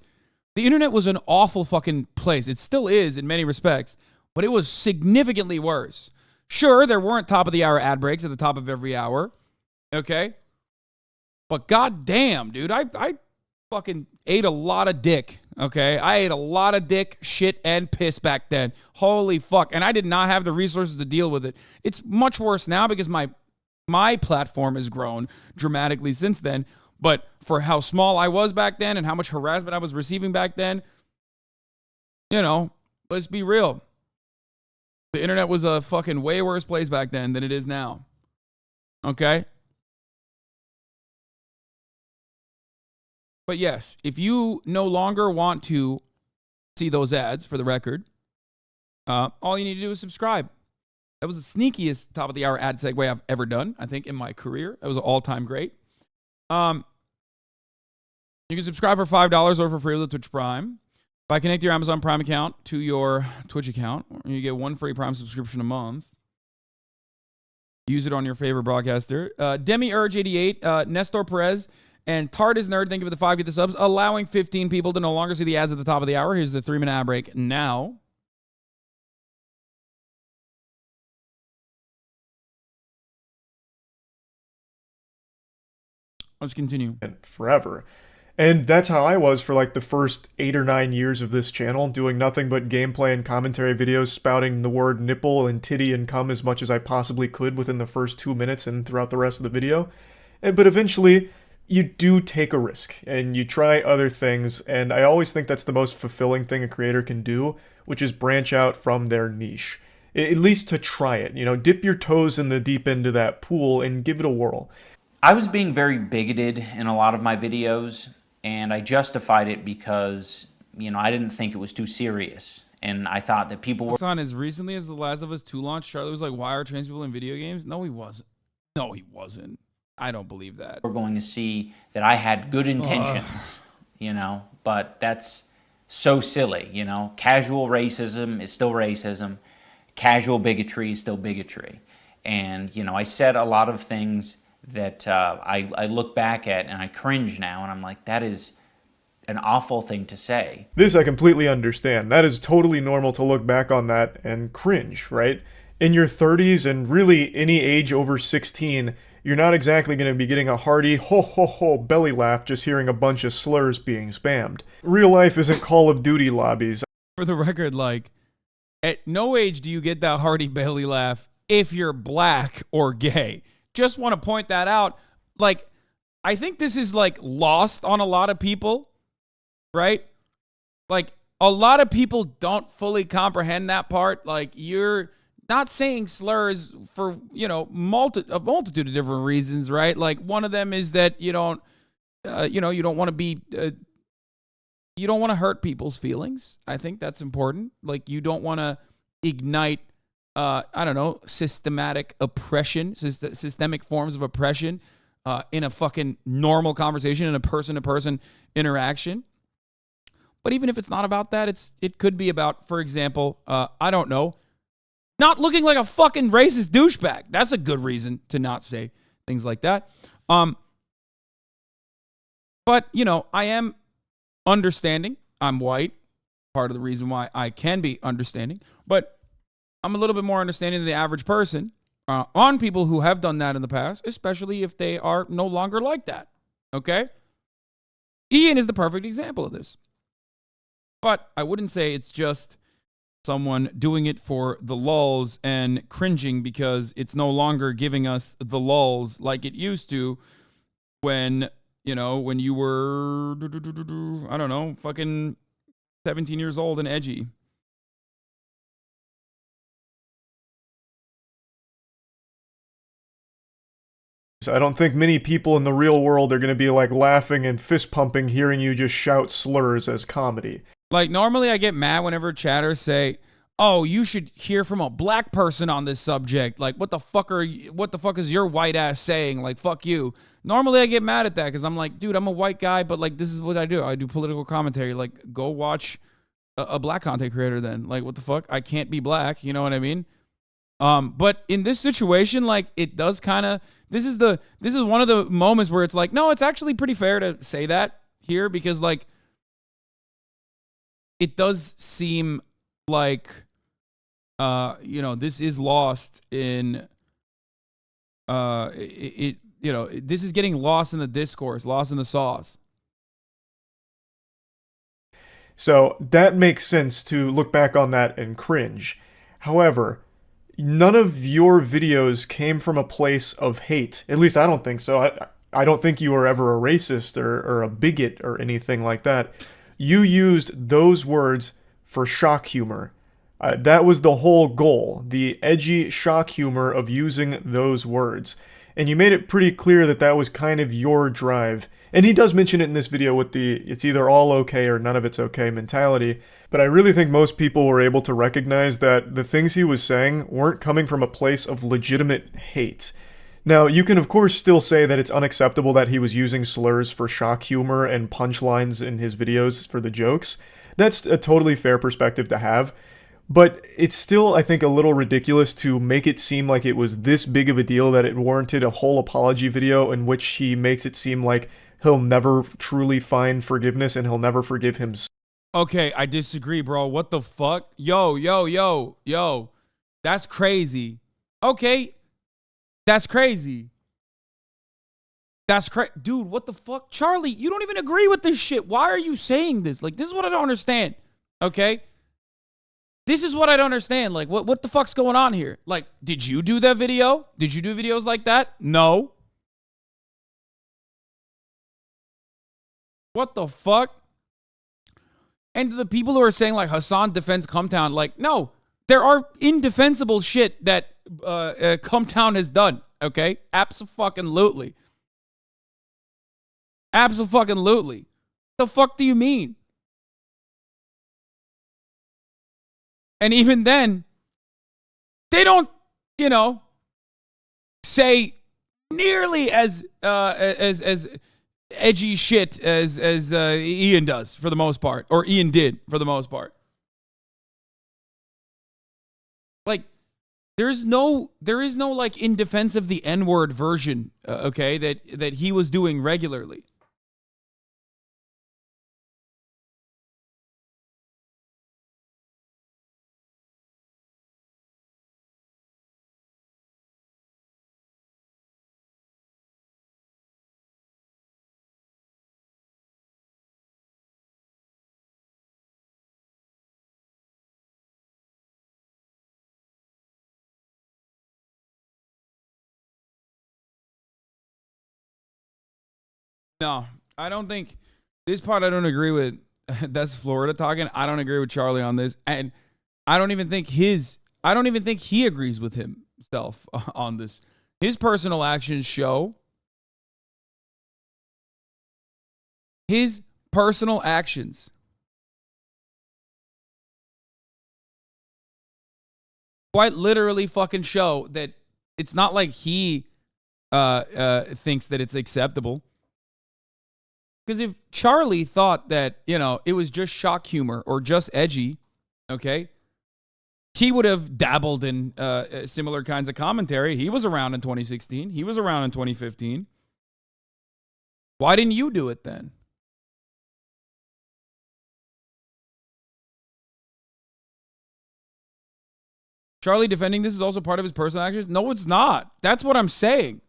the internet was an awful fucking place. It still is in many respects, but it was significantly worse. Sure, there weren't top of the hour ad breaks at the top of every hour. Okay? But goddamn, dude, I fucking ate a lot of dick. Okay? I ate a lot of dick, shit, and piss back then. Holy fuck. And I did not have the resources to deal with it. It's much worse now because my platform has grown dramatically since then. But for how small I was back then and how much harassment I was receiving back then, let's be real. The internet was a fucking way worse place back then than it is now. Okay? But yes, if you no longer want to see those ads, for the record, all you need to do is subscribe. That was the sneakiest top of the hour ad segue I've ever done, I think, in my career. That was an all-time great. You can subscribe for $5 or for free with the Twitch Prime. By connecting your Amazon Prime account to your Twitch account, you get one free Prime subscription a month. Use it on your favorite broadcaster. Demi Urge 88, Nestor Perez, and Tard is Nerd. Thank you for the 5 get the subs, allowing 15 people to no longer see the ads at the top of the hour. Here's the 3-minute ad break now. Let's continue. And forever. And that's how I was for like the first 8 or 9 years of this channel, doing nothing but gameplay and commentary videos, spouting the word nipple and titty and cum as much as I possibly could within the first 2 minutes and throughout the rest of the video. But eventually, you do take a risk and you try other things, and I always think that's the most fulfilling thing a creator can do, which is branch out from their niche. At least to try it, dip your toes in the deep end of that pool and give it a whirl. I was being very bigoted in a lot of my videos, and I justified it because, I didn't think it was too serious. And I thought that people were... Hasan, as recently as The Last of Us 2 launch, Charlie was like, why are trans people in video games? No, he wasn't. No, he wasn't. I don't believe that. We're going to see that I had good intentions, but that's so silly, Casual racism is still racism. Casual bigotry is still bigotry. And, I said a lot of things that I look back at and I cringe now, and I'm like, that is an awful thing to say. This I completely understand. That is totally normal to look back on that and cringe, right? In your 30s and really any age over 16, you're not exactly going to be getting a hearty ho ho ho belly laugh just hearing a bunch of slurs being spammed. Real life isn't Call of Duty lobbies. For the record, like, at no age do you get that hearty belly laugh if you're black or gay. Just want to point that out. Like, I think this is like lost on a lot of people, right? Like, a lot of people don't fully comprehend that part. Like, not saying slurs for, you know, a multitude of different reasons, right? Like one of them is that you don't want to be, you don't want to hurt people's feelings. I think that's important. Like you don't want to ignite, I don't know, systematic oppression, systemic forms of oppression in a fucking normal conversation, in a person-to-person interaction. But even if it's not about that, it could be about, for example, I don't know, not looking like a fucking racist douchebag. That's a good reason to not say things like that. But, you know, I am understanding. I'm white. Part of the reason why I can be understanding. But I'm a little bit more understanding than the average person on people who have done that in the past, especially if they are no longer like that. Okay? Ian is the perfect example of this. But I wouldn't say it's just someone doing it for the lulz and cringing because it's no longer giving us the lulz like it used to when, you know, when you were, I don't know, fucking 17 years old and edgy. I don't think many people in the real world are going to be like laughing and fist pumping hearing you just shout slurs as comedy. Like normally I get mad whenever chatters say, "Oh, you should hear from a black person on this subject." Like, what the fuck is your white ass saying? Like, fuck you. Normally I get mad at that because I'm like, dude, I'm a white guy, but like this is what I do. I do political commentary. Like, go watch a black content creator then. Like, what the fuck? I can't be black, you know what I mean? But in this situation, like it does kind of this is one of the moments where it's like, no, it's actually pretty fair to say that here because like it does seem like you know, this is lost in you know, this is getting lost in the discourse, lost in the sauce. So that makes sense to look back on that and cringe. However, none of your videos came from a place of hate. At least I don't think so. I don't think you were ever a racist or a bigot or anything like that. You used those words for shock humor. That was the whole goal, the edgy shock humor of using those words. And you made it pretty clear that that was kind of your drive. And he does mention it in this video with the it's either all okay or none of it's okay mentality. But I really think most people were able to recognize that the things he was saying weren't coming from a place of legitimate hate. Now, you can of course still say that it's unacceptable that he was using slurs for shock humor and punchlines in his videos for the jokes. That's a totally fair perspective to have. But it's still, I think, a little ridiculous to make it seem like it was this big of a deal that it warranted a whole apology video in which he makes it seem like he'll never truly find forgiveness and he'll never forgive himself. Okay, I disagree, bro. What the fuck? Yo. That's crazy. Okay. That's crazy. Dude, what the fuck? Charlie, you don't even agree with this shit. Why are you saying this? Like, this is what I don't understand. Okay? This is what I don't understand. Like, what the fuck's going on here? Like, did you do that video? Did you do videos like that? No. What the fuck? And the people who are saying, like, Hasan defends Cumtown, like, no. There are indefensible shit that Cumtown has done, okay? Abso-fucking-lutely. Abso-fucking-lutely. The fuck do you mean? And even then, they don't, you know, say nearly as edgy shit as Ian does for the most part, or Ian did for the most part. Like, there is no like in defense of the N-word version, okay, that he was doing regularly. No, I don't think this part I don't agree with. That's Florida talking. I don't agree with Charlie on this. And I don't even think his I don't even think he agrees with himself on this. His personal actions show. His personal actions quite literally fucking show that it's not like he thinks that it's acceptable. Because if Charlie thought that, you know, it was just shock humor or just edgy, okay, he would have dabbled in similar kinds of commentary. He was around in 2016. He was around in 2015. Why didn't you do it then? Charlie defending this is also part of his personal actions? No, it's not. That's what I'm saying.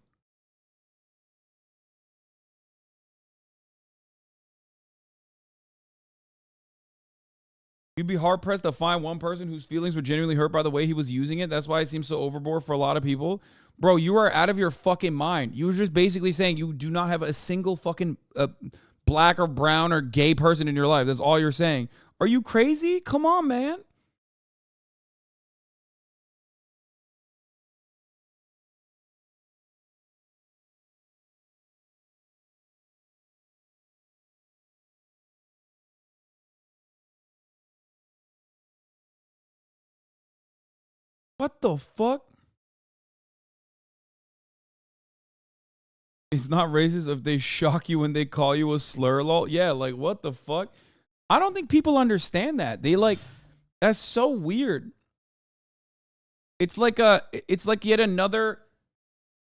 You'd be hard-pressed to find one person whose feelings were genuinely hurt by the way he was using it. That's why it seems so overboard for a lot of people. Bro, you are out of your fucking mind. You were just basically saying you do not have a single fucking black or brown or gay person in your life. That's all you're saying. Are you crazy? Come on, man. What the fuck? It's not racist if they shock you when they call you a slur, lol. Yeah, like what the fuck? I don't think people understand that. They like, that's so weird. It's like yet another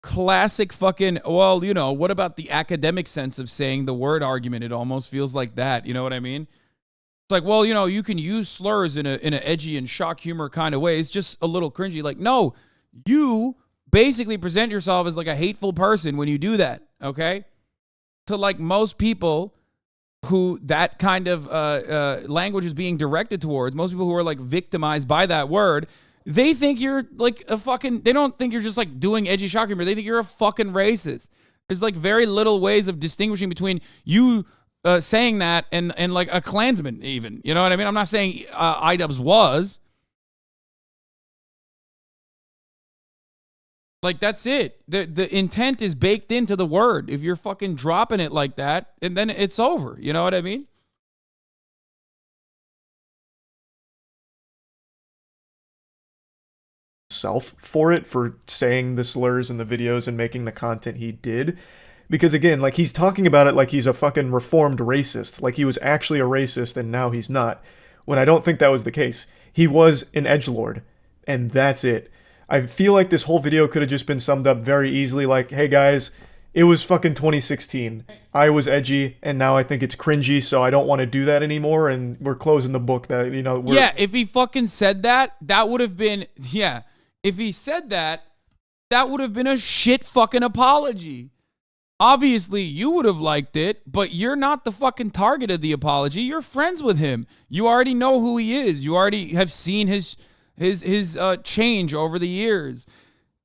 classic fucking, well, you know, what about the academic sense of saying the word argument? It almost feels like that. You know what I mean? It's like, well, you know, you can use slurs in an edgy and shock humor kind of way. It's just a little cringy. Like, no, you basically present yourself as like a hateful person when you do that, okay? To like most people who that kind of language is being directed towards, most people who are like victimized by that word, they think you're like a fucking, they don't think you're just like doing edgy shock humor. They think you're a fucking racist. There's like very little ways of distinguishing between you saying that and like a Klansman even. You know what I mean? I'm not saying iDubbbz was. Like, that's it. The intent is baked into the word. If you're fucking dropping it like that, and then it's over. You know what I mean? Self for it, for saying the slurs in the videos and making the content he did. Because again, like, he's talking about it like he's a fucking reformed racist. Like he was actually a racist and now he's not. When I don't think that was the case. He was an edgelord. And that's it. I feel like this whole video could have just been summed up very easily like, hey guys, it was fucking 2016. I was edgy, and now I think it's cringy, so I don't want to do that anymore, and we're closing the book. That, you know, yeah, if he fucking said that, that would have been, yeah. If he said that, that would have been a shit fucking apology. Obviously, you would have liked it, but you're not the fucking target of the apology. You're friends with him. You already know who he is. You already have seen his change over the years.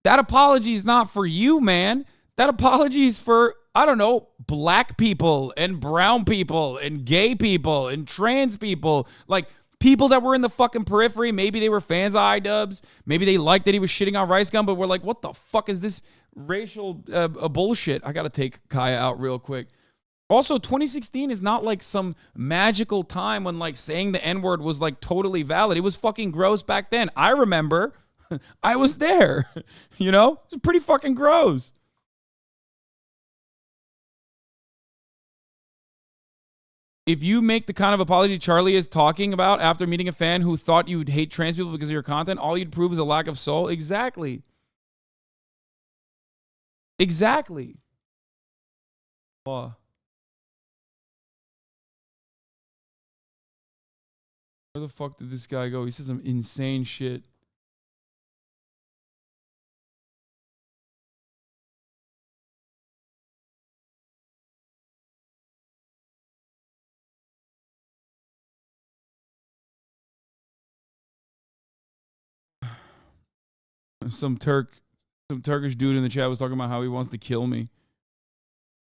That apology is not for you, man. That apology is for, I don't know, black people and brown people and gay people and trans people. Like, people that were in the fucking periphery. Maybe they were fans of iDubbbz. Maybe they liked that he was shitting on Rice Gum, but we're like, what the fuck is this racial bullshit? I gotta take Kaya out real quick. Also, 2016 is not like some magical time when like saying the N-word was like totally valid. It was fucking gross back then. I remember. I was there. You know? It was pretty fucking gross. If you make the kind of apology Charlie is talking about after meeting a fan who thought you'd hate trans people because of your content, all you'd prove is a lack of soul. Exactly. Exactly. Where the fuck did this guy go? He said some insane shit. Some Turkish dude in the chat was talking about how he wants to kill me.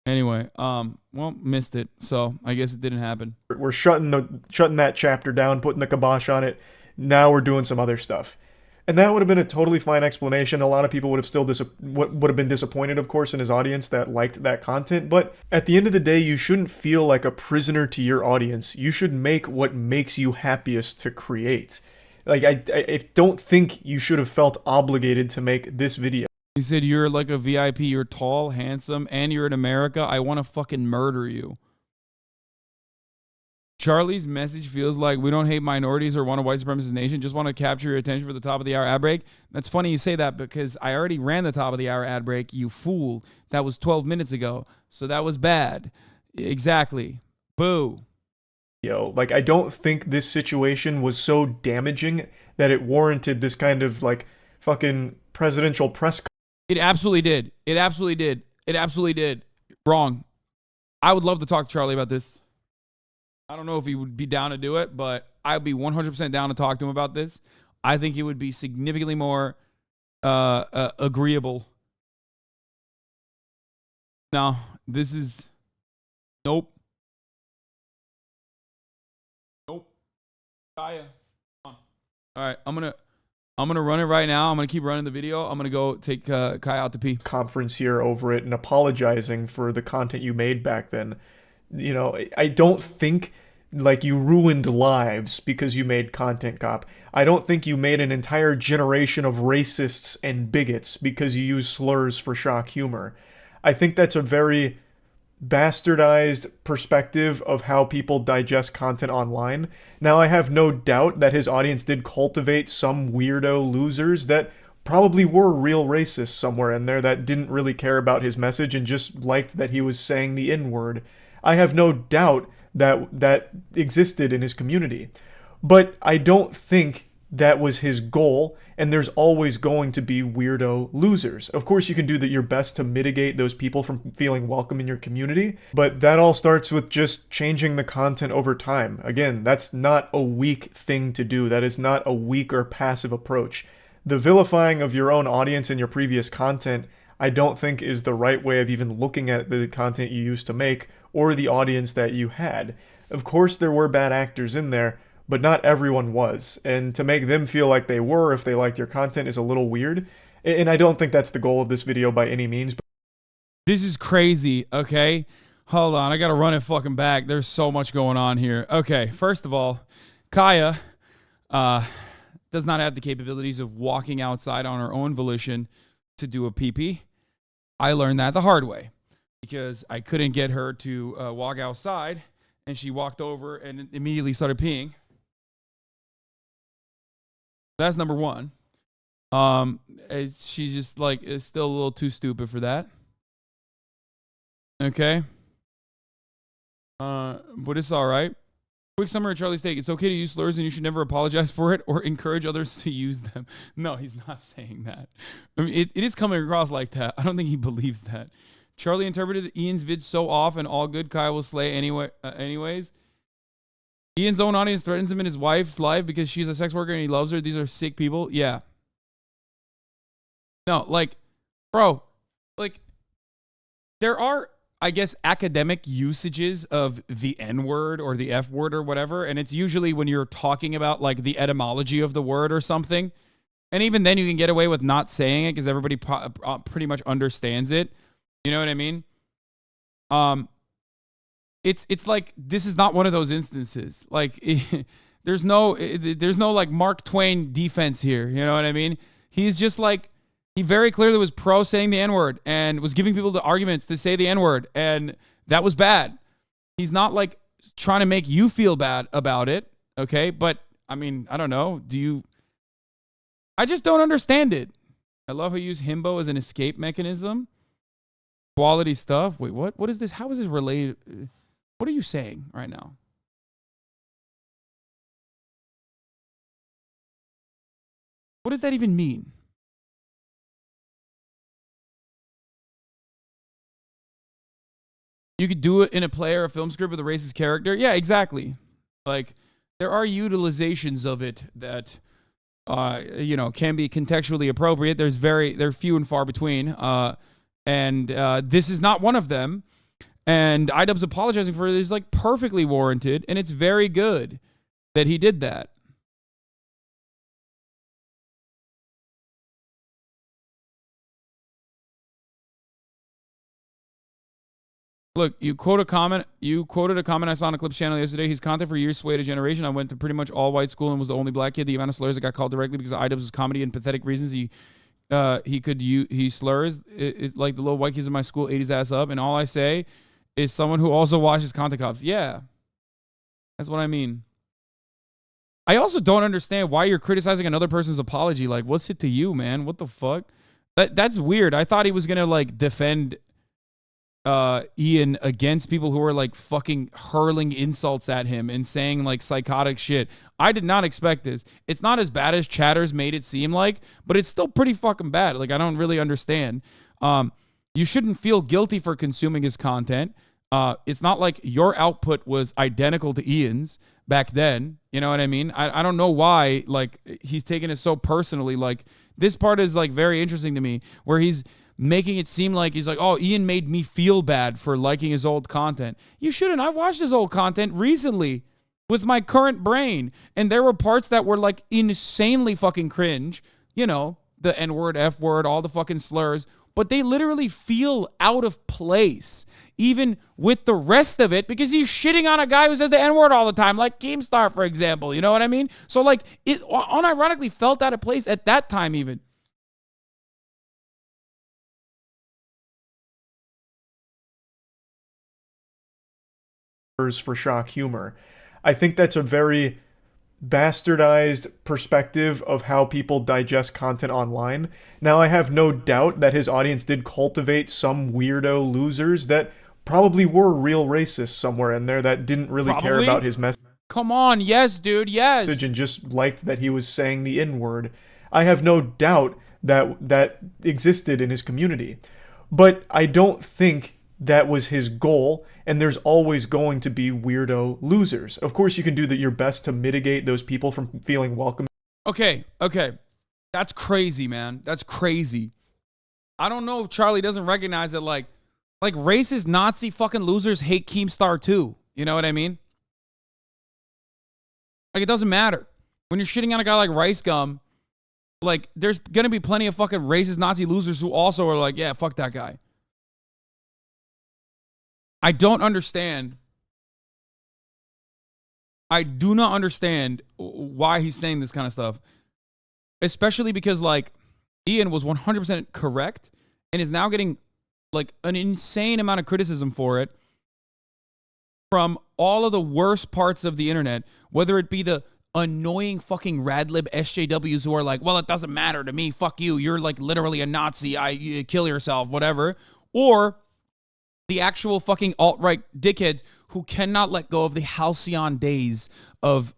Anyway, well, missed it, so I guess it didn't happen. We're shutting that chapter down, putting the kibosh on it. Now we're doing some other stuff. And that would have been a totally fine explanation. A lot of people would have still would have been disappointed, of course, in his audience that liked that content. But at the end of the day, you shouldn't feel like a prisoner to your audience. You should make what makes you happiest to create. Like, I don't think you should have felt obligated to make this video. He said, you're like a VIP, you're tall, handsome, and you're in America. I want to fucking murder you. Charlie's message feels like we don't hate minorities or want a white supremacist nation, just want to capture your attention for the top of the hour ad break. That's funny you say that because I already ran the top of the hour ad break, you fool. That was 12 minutes ago, so that was bad. Exactly. Boo. Like, I don't think this situation was so damaging that it warranted this kind of, like, fucking presidential press. It absolutely did. It absolutely did. It absolutely did. Wrong. I would love to talk to Charlie about this. I don't know if he would be down to do it, but I'd be 100% down to talk to him about this. I think it would be significantly more agreeable. No, this is... Nope. Nope. Kaya. Come on. All right, I'm gonna run it right now. I'm gonna keep running the video. I'm gonna go take Kaya out to pee. Conference here over it and apologizing for the content you made back then. You know, I don't think like you ruined lives because you made content cop. I don't think you made an entire generation of racists and bigots because you use slurs for shock humor. I think that's a very bastardized perspective of how people digest content online. Now, I have no doubt that his audience did cultivate some weirdo losers that probably were real racists somewhere in there that didn't really care about his message and just liked that he was saying the N-word. I have no doubt that that existed in his community. But I don't think that was his goal, and there's always going to be weirdo losers. Of course, you can do your best to mitigate those people from feeling welcome in your community, but that all starts with just changing the content over time. Again, that's not a weak thing to do. That is not a weak or passive approach. The vilifying of your own audience and your previous content, I don't think is the right way of even looking at the content you used to make or the audience that you had. Of course, there were bad actors in there, but not everyone was. And to make them feel like they were if they liked your content is a little weird. And I don't think that's the goal of this video by any means. This is crazy, okay? Hold on, I gotta run it fucking back. There's so much going on here. Okay, first of all, Kaya does not have the capabilities of walking outside on her own volition to do a pee-pee. I learned that the hard way because I couldn't get her to walk outside, and she walked over and immediately started peeing. That's number one. She's just like, is still a little too stupid for that. Okay. But it's all right. Quick summary of Charlie's take. It's okay to use slurs and you should never apologize for it or encourage others to use them. No, he's not saying that. I mean, it is coming across like that. I don't think he believes that. Charlie interpreted Ian's vid so off and all good. Kyle will slay anyways. Ian's own audience threatens him in his wife's life because she's a sex worker and he loves her. These are sick people. Yeah. No, like, bro, like, there are, I guess, academic usages of the N-word or the F-word or whatever, and it's usually when you're talking about, like, the etymology of the word or something. And even then you can get away with not saying it because everybody pretty much understands it. You know what I mean? It's like this is not one of those instances. Like there's no like Mark Twain defense here. You know what I mean? He's just like he very clearly was pro saying the N-word and was giving people the arguments to say the N-word, and that was bad. He's not like trying to make you feel bad about it, okay? But I mean, I don't know. I just don't understand it. I love how you use himbo as an escape mechanism. Quality stuff. Wait, what? What is this? How is this related? What are you saying right now? What does that even mean? You could do it in a play or a film script with a racist character. Yeah, exactly. Like, there are utilizations of it that, can be contextually appropriate. They're few and far between. And this is not one of them. And iDubbbz apologizing for it is like perfectly warranted, and it's very good that he did that. Look, you quoted a comment I saw on a Clips channel yesterday. His content for years swayed a generation. I went to pretty much all white school and was the only black kid. The amount of slurs that got called directly because of IDubbbz was comedy and pathetic reasons he slurs. It's like the little white kids in my school ate his ass up. And all I say is someone who also watches Content Cops. Yeah, that's what I mean. I also don't understand why you're criticizing another person's apology. Like, what's it to you, man? What the fuck? That's weird. I thought he was gonna like defend Ian against people who were like fucking hurling insults at him and saying like psychotic shit. I did not expect this. It's not as bad as Chatters made it seem like, but it's still pretty fucking bad. Like, I don't really understand. You shouldn't feel guilty for consuming his content. It's not like your output was identical to Ian's back then. You know what I mean? I don't know why like he's taking it so personally. Like, this part is like very interesting to me, where he's making it seem like he's like, oh, Ian made me feel bad for liking his old content. You shouldn't. I watched his old content recently with my current brain, and there were parts that were like insanely fucking cringe. You know, the N-word, F-word, all the fucking slurs, but they literally feel out of place, even with the rest of it, because he's shitting on a guy who says the N-word all the time, like Keemstar, for example. You know what I mean? So like, it unironically felt out of place at that time even. For shock humor. I think that's a very bastardized perspective of how people digest content online. Now, I have no doubt that his audience did cultivate some weirdo losers that probably were real racists somewhere in there that didn't really care about his message. Come on, yes, dude, yes. And just liked that he was saying the N-word. I have no doubt that that existed in his community. But I don't think that was his goal, and there's always going to be weirdo losers. Of course, you can do your best to mitigate those people from feeling welcome. Okay. That's crazy, man. That's crazy. I don't know if Charlie doesn't recognize that, like racist Nazi fucking losers hate Keemstar too. You know what I mean? Like, it doesn't matter. When you're shitting on a guy like Rice Gum, like, there's gonna be plenty of fucking racist Nazi losers who also are like, yeah, fuck that guy. I don't understand. I do not understand why he's saying this kind of stuff. Especially because, like, Ian was 100% correct and is now getting, like, an insane amount of criticism for it from all of the worst parts of the internet, whether it be the annoying fucking radlib SJWs who are like, well, it doesn't matter to me, fuck you, you're, like, literally a Nazi, you kill yourself, whatever, or the actual fucking alt-right dickheads who cannot let go of the halcyon days of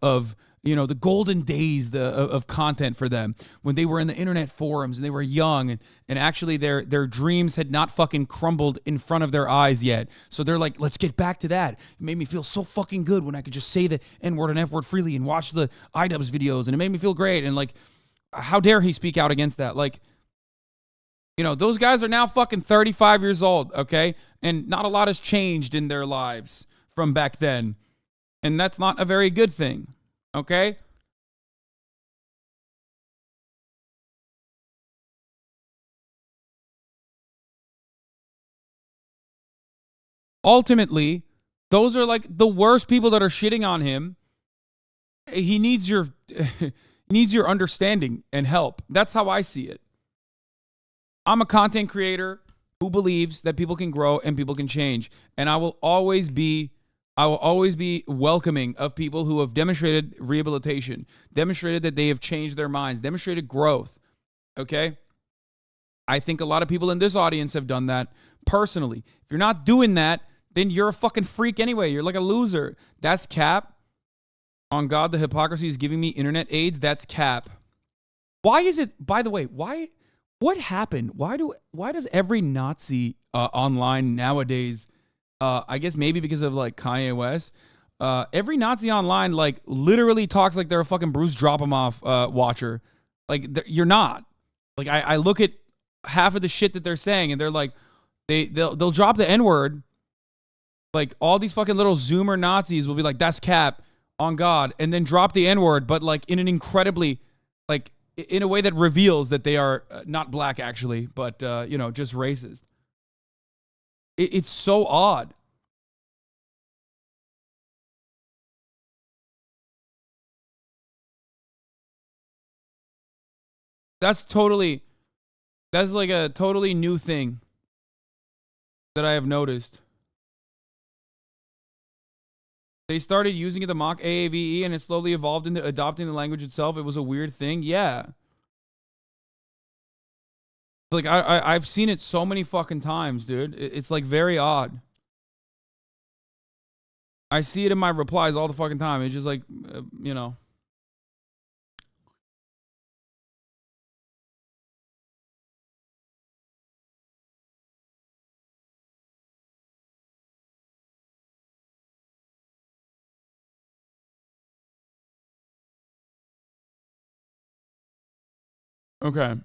you know, the golden days of content for them when they were in the internet forums and they were young and actually their dreams had not fucking crumbled in front of their eyes yet. So they're like, let's get back to that. It made me feel so fucking good when I could just say the N-word and F-word freely and watch the IDubbbz videos, and it made me feel great. And like, how dare he speak out against that? Like, you know, those guys are now fucking 35 years old, okay? And not a lot has changed in their lives from back then. And that's not a very good thing, okay? Ultimately, those are like the worst people that are shitting on him. He needs your understanding and help. That's how I see it. I'm a content creator who believes that people can grow and people can change. And I will always be welcoming of people who have demonstrated rehabilitation, demonstrated that they have changed their minds, demonstrated growth. Okay? I think a lot of people in this audience have done that personally. If you're not doing that, then you're a fucking freak anyway. You're like a loser. That's cap. On God, the hypocrisy is giving me internet AIDS. That's cap. Why is it, by the way, what happened? Why does every Nazi online nowadays, I guess maybe because of like Kanye West, every Nazi online like literally talks like they're a fucking Bruce Drop-em-off watcher. Like, you're not. Like, I look at half of the shit that they're saying and they're like, they'll drop the N-word. Like, all these fucking little Zoomer Nazis will be like, that's cap, on God, and then drop the N-word, but like in an incredibly, like, in a way that reveals that they are not black actually, but, you know, just racist. It's so odd. That's like a totally new thing that I have noticed. They started using it to mock AAVE, and it slowly evolved into adopting the language itself. It was a weird thing. Yeah. Like, I've seen it so many fucking times, dude. It's like very odd. I see it in my replies all the fucking time. It's just like, you know. Okay.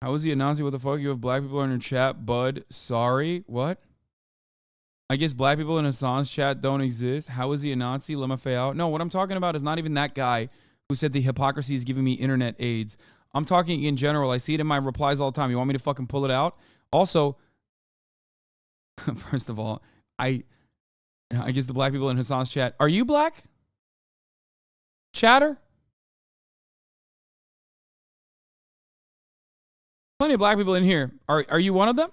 How is he a Nazi? What the fuck? You have black people in your chat, bud. Sorry. What? I guess black people in Hasan's chat don't exist. How is he a Nazi? Let me fade out. No, what I'm talking about is not even that guy who said the hypocrisy is giving me internet AIDS. I'm talking in general. I see it in my replies all the time. You want me to fucking pull it out? Also, first of all, I guess the black people in Hasan's chat. Are you black? Chatter? Plenty of black people in here. Are you one of them?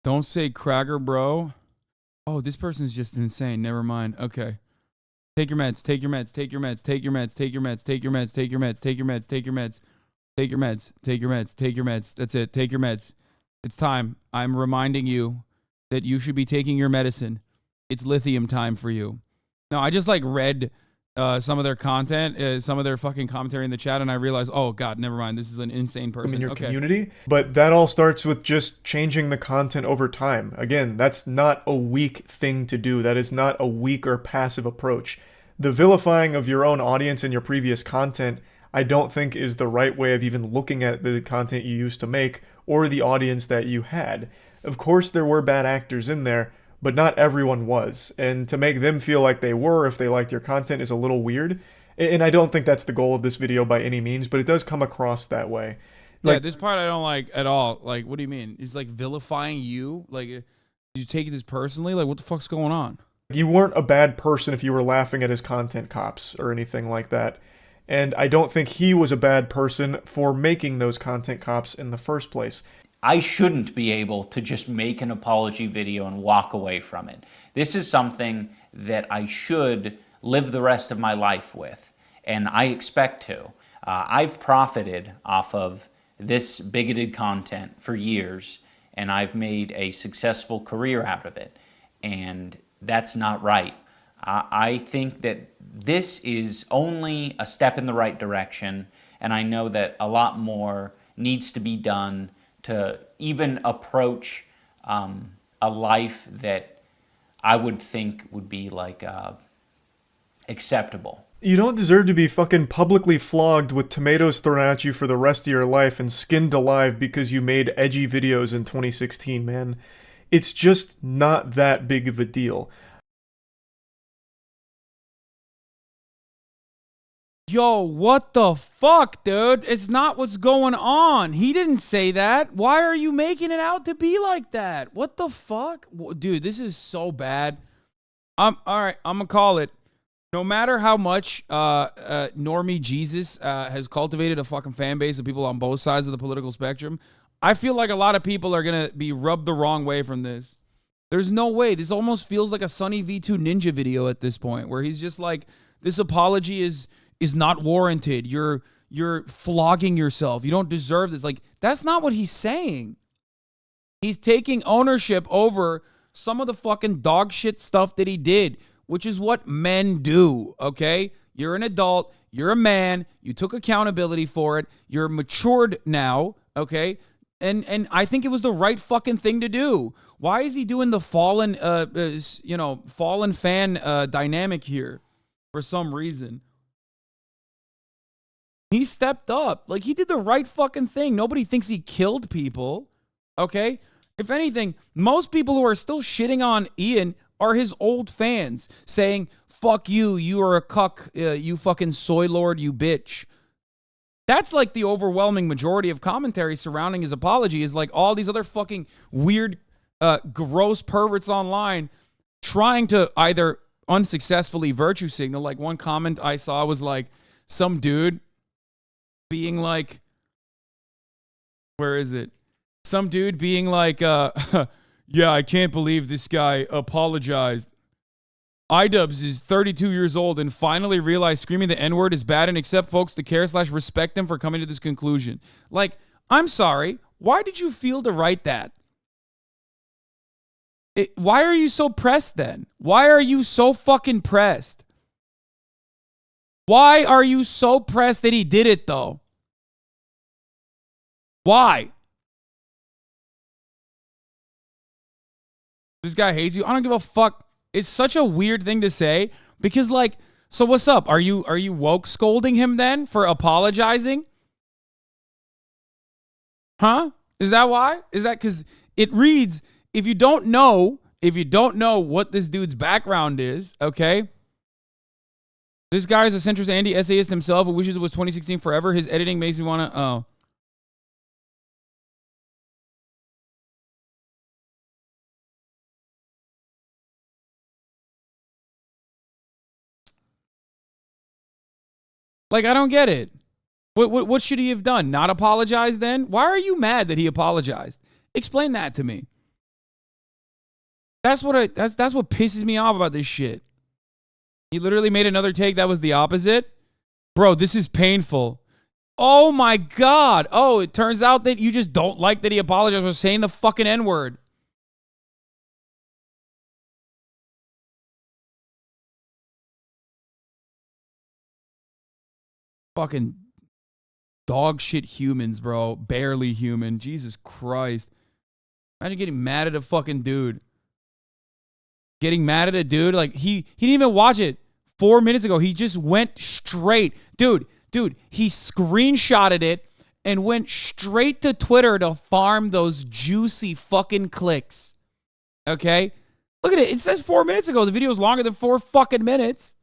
Don't say Cracker, bro. Oh, this person's just insane. Never mind. Okay. Take your meds. Take your meds. Take your meds. Take your meds. Take your meds. Take your meds. Take your meds. Take your meds. Take your meds. Take your meds. Take your meds. Take your meds. That's it. Take your meds. It's time. I'm reminding you that you should be taking your medicine. It's lithium time for you. No, I just like read some of their content, some of their fucking commentary in the chat, and I realized, oh god, never mind. This is an insane person. In your community, but that all starts with just changing the content over time. Again, that's not a weak thing to do. That is not a weak or passive approach. The vilifying of your own audience and your previous content, I don't think is the right way of even looking at the content you used to make or the audience that you had. Of course, there were bad actors in there, but not everyone was. And to make them feel like they were if they liked your content is a little weird. And I don't think that's the goal of this video by any means, but it does come across that way. Like, yeah, this part I don't like at all. Like, what do you mean? He's like vilifying you? Like, you take this personally? Like, what the fuck's going on? You weren't a bad person if you were laughing at his content cops or anything like that. And I don't think he was a bad person for making those content cops in the first place. I shouldn't be able to just make an apology video and walk away from it. This is something that I should live the rest of my life with, and I expect to. I've profited off of this bigoted content for years, and I've made a successful career out of it, and that's not right. I think that this is only a step in the right direction, and I know that a lot more needs to be done to even approach a life that I would think would be like acceptable. You don't deserve to be fucking publicly flogged with tomatoes thrown at you for the rest of your life and skinned alive because you made edgy videos in 2016, man. It's just not that big of a deal. Yo, what the fuck, dude? It's not what's going on. He didn't say that. Why are you making it out to be like that? What the fuck? Dude, this is so bad. All right, I'm gonna call it. No matter how much Normie Jesus has cultivated a fucking fan base of people on both sides of the political spectrum, I feel like a lot of people are gonna be rubbed the wrong way from this. There's no way. This almost feels like a Sunny V2 Ninja video at this point, where he's just like, this apology is not warranted. You're flogging yourself. You don't deserve this. Like, that's not what he's saying. He's taking ownership over some of the fucking dog shit stuff that he did, which is what men do, okay? You're an adult. You're a man. You took accountability for it. You're matured now, okay? And I think it was the right fucking thing to do. Why is he doing the fallen fan dynamic here for some reason? He stepped up. Like, he did the right fucking thing. Nobody thinks he killed people, okay? If anything, most people who are still shitting on Ian are his old fans saying, fuck you, you are a cuck, you fucking soy lord, you bitch. That's like the overwhelming majority of commentary surrounding his apology, is like all these other fucking weird, gross perverts online trying to either unsuccessfully virtue signal. Like one comment I saw was like some dude being like, where is it? Some dude being like, yeah, I can't believe this guy apologized. iDubbbz is 32 years old and finally realized screaming the N-word is bad and accept folks to care/respect them for coming to this conclusion. Like, I'm sorry. Why did you feel to write that? Why are you so pressed then? Why are you so fucking pressed? Why are you so pressed that he did it though? Why? This guy hates you. I don't give a fuck. It's such a weird thing to say because, like, so what's up? Are you woke scolding him then for apologizing? Huh? Is that why? Is that because it reads, if you don't know what this dude's background is, okay? This guy is a centrist anti-essayist himself who wishes it was 2016 forever. His editing makes me want to, oh. Like, I don't get it. What should he have done? Not apologize then? Why are you mad that he apologized? Explain that to me. That's what pisses me off about this shit. He literally made another take that was the opposite. Bro, this is painful. Oh my God. Oh, it turns out that you just don't like that he apologized for saying the fucking N-word. Fucking dog shit humans, bro. Barely human. Jesus Christ. Imagine getting mad at a fucking dude. Getting mad at a dude. Like, he didn't even watch it 4 minutes ago. He just went straight. Dude, he screenshotted it and went straight to Twitter to farm those juicy fucking clicks. Okay? Look at it. It says 4 minutes ago. The video is longer than 4 fucking minutes.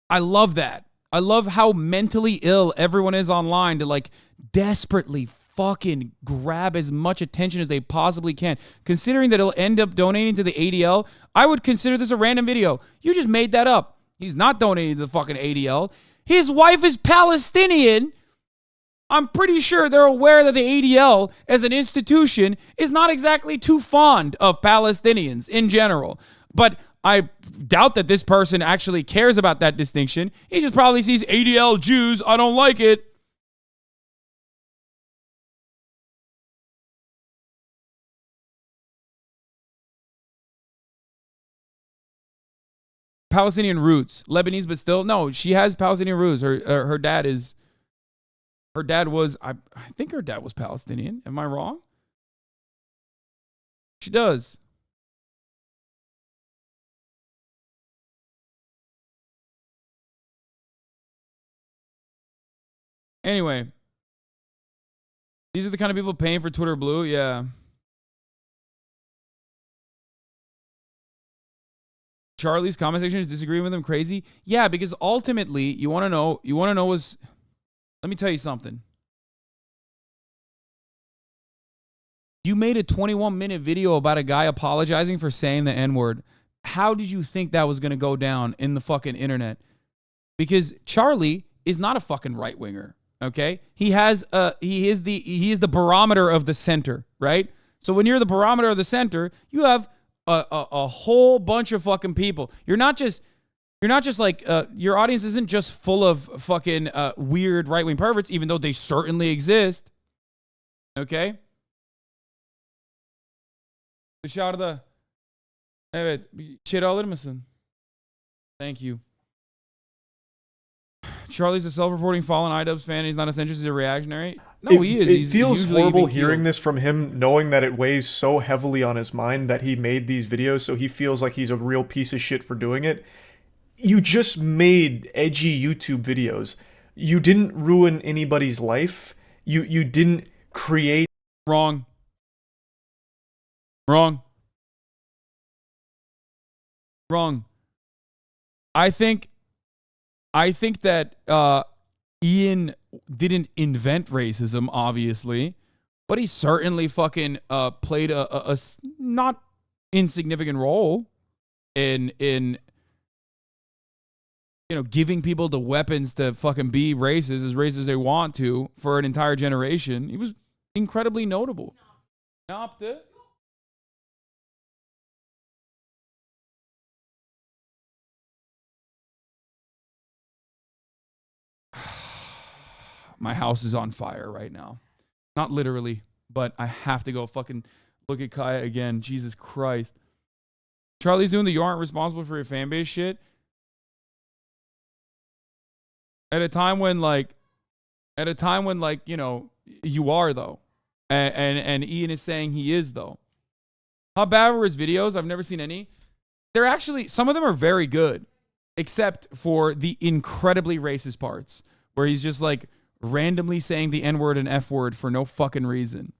I love that. I love how mentally ill everyone is online to, like, desperately fucking grab as much attention as they possibly can. Considering that it'll end up donating to the ADL, I would consider this a random video. You just made that up. He's not donating to the fucking ADL. His wife is Palestinian. I'm pretty sure they're aware that the ADL as an institution is not exactly too fond of Palestinians in general. But I doubt that this person actually cares about that distinction. He just probably sees ADL Jews. I don't like it. Palestinian roots. Lebanese, but still. No, she has Palestinian roots. Her dad is... Her dad was... I think her dad was Palestinian. Am I wrong? She does. Anyway, these are the kind of people paying for Twitter Blue. Yeah. Charlie's comment section is disagreeing with him crazy. Yeah, because ultimately, you want to know was, let me tell you something. You made a 21-minute video about a guy apologizing for saying the N-word. How did you think that was going to go down in the fucking internet? Because Charlie is not a fucking right-winger. Okay, he is the barometer of the center, right? So when you're the barometer of the center, you have a whole bunch of fucking people. You're not just like your audience isn't just full of fucking weird right-wing perverts, even though they certainly exist. Okay. Dışarıda. Evet, içeri alır mısın? Thank you. Charlie's a self-reporting fallen iDubbbz fan. He's not a centrist. He's a reactionary. No, he is. It feels horrible hearing this from him, knowing that it weighs so heavily on his mind that he made these videos, so he feels like he's a real piece of shit for doing it. You just made edgy YouTube videos. You didn't ruin anybody's life. You didn't create... Wrong. Wrong. I think that Ian didn't invent racism, obviously, but he certainly fucking played a not insignificant role in giving people the weapons to fucking be racist as they want to for an entire generation. He was incredibly notable. Knopped it. My house is on fire right now. Not literally, but I have to go fucking look at Kaya again. Jesus Christ. Charlie's doing the "you aren't responsible for your fan base" shit. At a time when you are though. And Ian is saying he is though. How bad were his videos? I've never seen any. They're actually, some of them are very good, except for the incredibly racist parts where he's just like randomly saying the N-word and F-word for no fucking reason.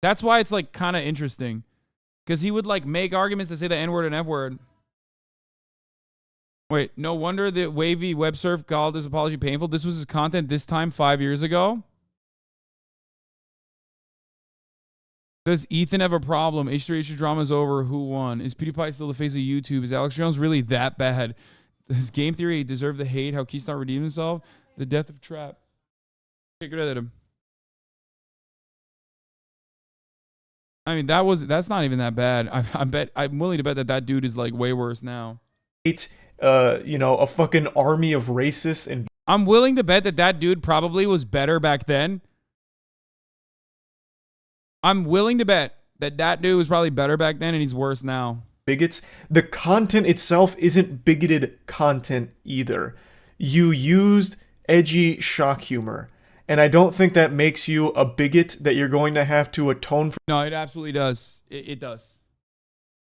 That's why it's like kind of interesting, because he would like make arguments to say the N-word and F-word. Wait, no wonder that Wavy Web Surf called his apology painful. This was his content this time 5 years ago. Does Ethan have a problem? H3H drama's over. Who won? Is PewDiePie still the face of YouTube? Is Alex Jones really that bad? Does Game Theory deserve the hate? How Keystone redeemed himself? The death of Trap. Kick it at him. I mean, that's not even that bad. I'm willing to bet that dude is like way worse now. A fucking army of racists, and I'm willing to bet that dude probably was better back then. I'm willing to bet that dude was probably better back then and he's worse now. Bigots. The content itself isn't bigoted content either. You used edgy shock humor. And I don't think that makes you a bigot that you're going to have to atone for. No, it absolutely does. It does.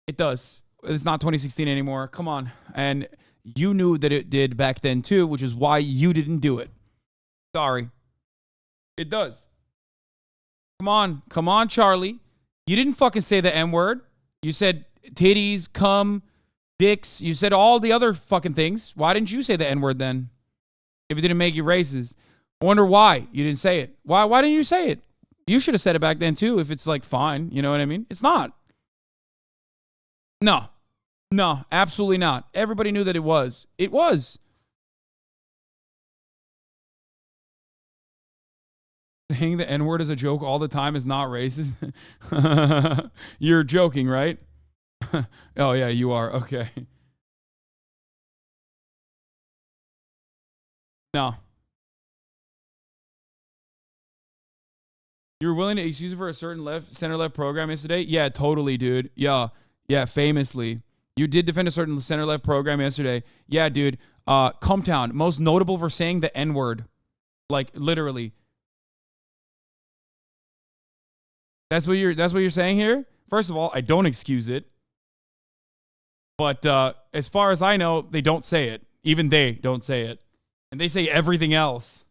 It does. It's not 2016 anymore. Come on. And you knew that it did back then too, which is why you didn't do it. Sorry. It does. Come on. Come on, Charlie. You didn't fucking say the N-word. You said titties, cum, dicks. You said all the other fucking things. Why didn't you say the N-word then? If it didn't make you racist. I wonder why you didn't say it. Why didn't you say it? You should have said it back then too, if it's like fine. You know what I mean? It's not. No, absolutely not. Everybody knew that it was. It was. Saying the N-word as a joke all the time is not racist. You're joking, right? Oh yeah, you are. Okay. No. You were willing to excuse it for a certain center-left program yesterday? Yeah, totally, dude. Yeah, famously. You did defend a certain center-left program yesterday. Yeah, dude. Cumtown, most notable for saying the N-word. Like, literally. That's what you're saying here? First of all, I don't excuse it. But as far as I know, they don't say it. Even they don't say it. And they say everything else.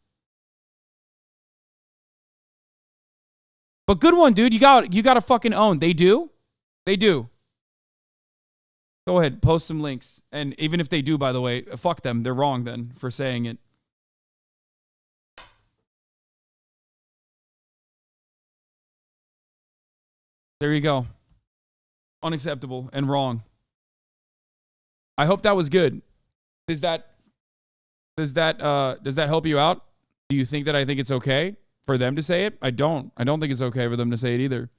But good one, dude. You got to fucking own. They do. They do. Go ahead, post some links. And even if they do, by the way, fuck them. They're wrong then for saying it. There you go. Unacceptable and wrong. I hope that was good. Does that help you out? Do you think that I think it's okay for them to say it? I don't think it's okay for them to say it either.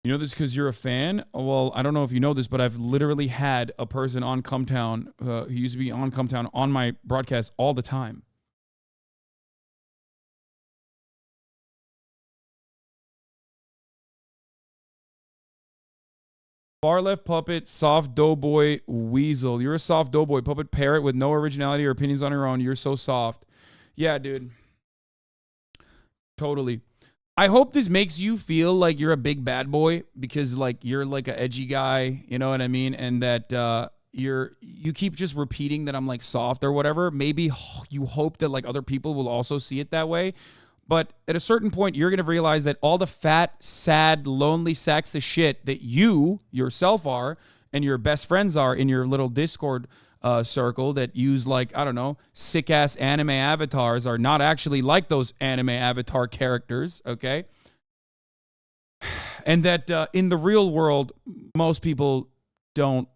You know this because you're a fan? Well, I don't know if you know this, but I've literally had a person on Cumtown who used to be on Cumtown on my broadcast all the time. Far left puppet, soft doughboy weasel. You're a soft doughboy puppet parrot with no originality or opinions on your own. You're so soft. Yeah, dude. Totally. I hope this makes you feel like you're a big bad boy because like you're like an edgy guy, you know what I mean? And that you keep just repeating that I'm like soft or whatever. Maybe you hope that like other people will also see it that way. But at a certain point, you're going to realize that all the fat, sad, lonely sacks of shit that you yourself are and your best friends are in your little Discord circle that use like, I don't know, sick ass anime avatars are not actually like those anime avatar characters. Okay. And that in the real world, most people don't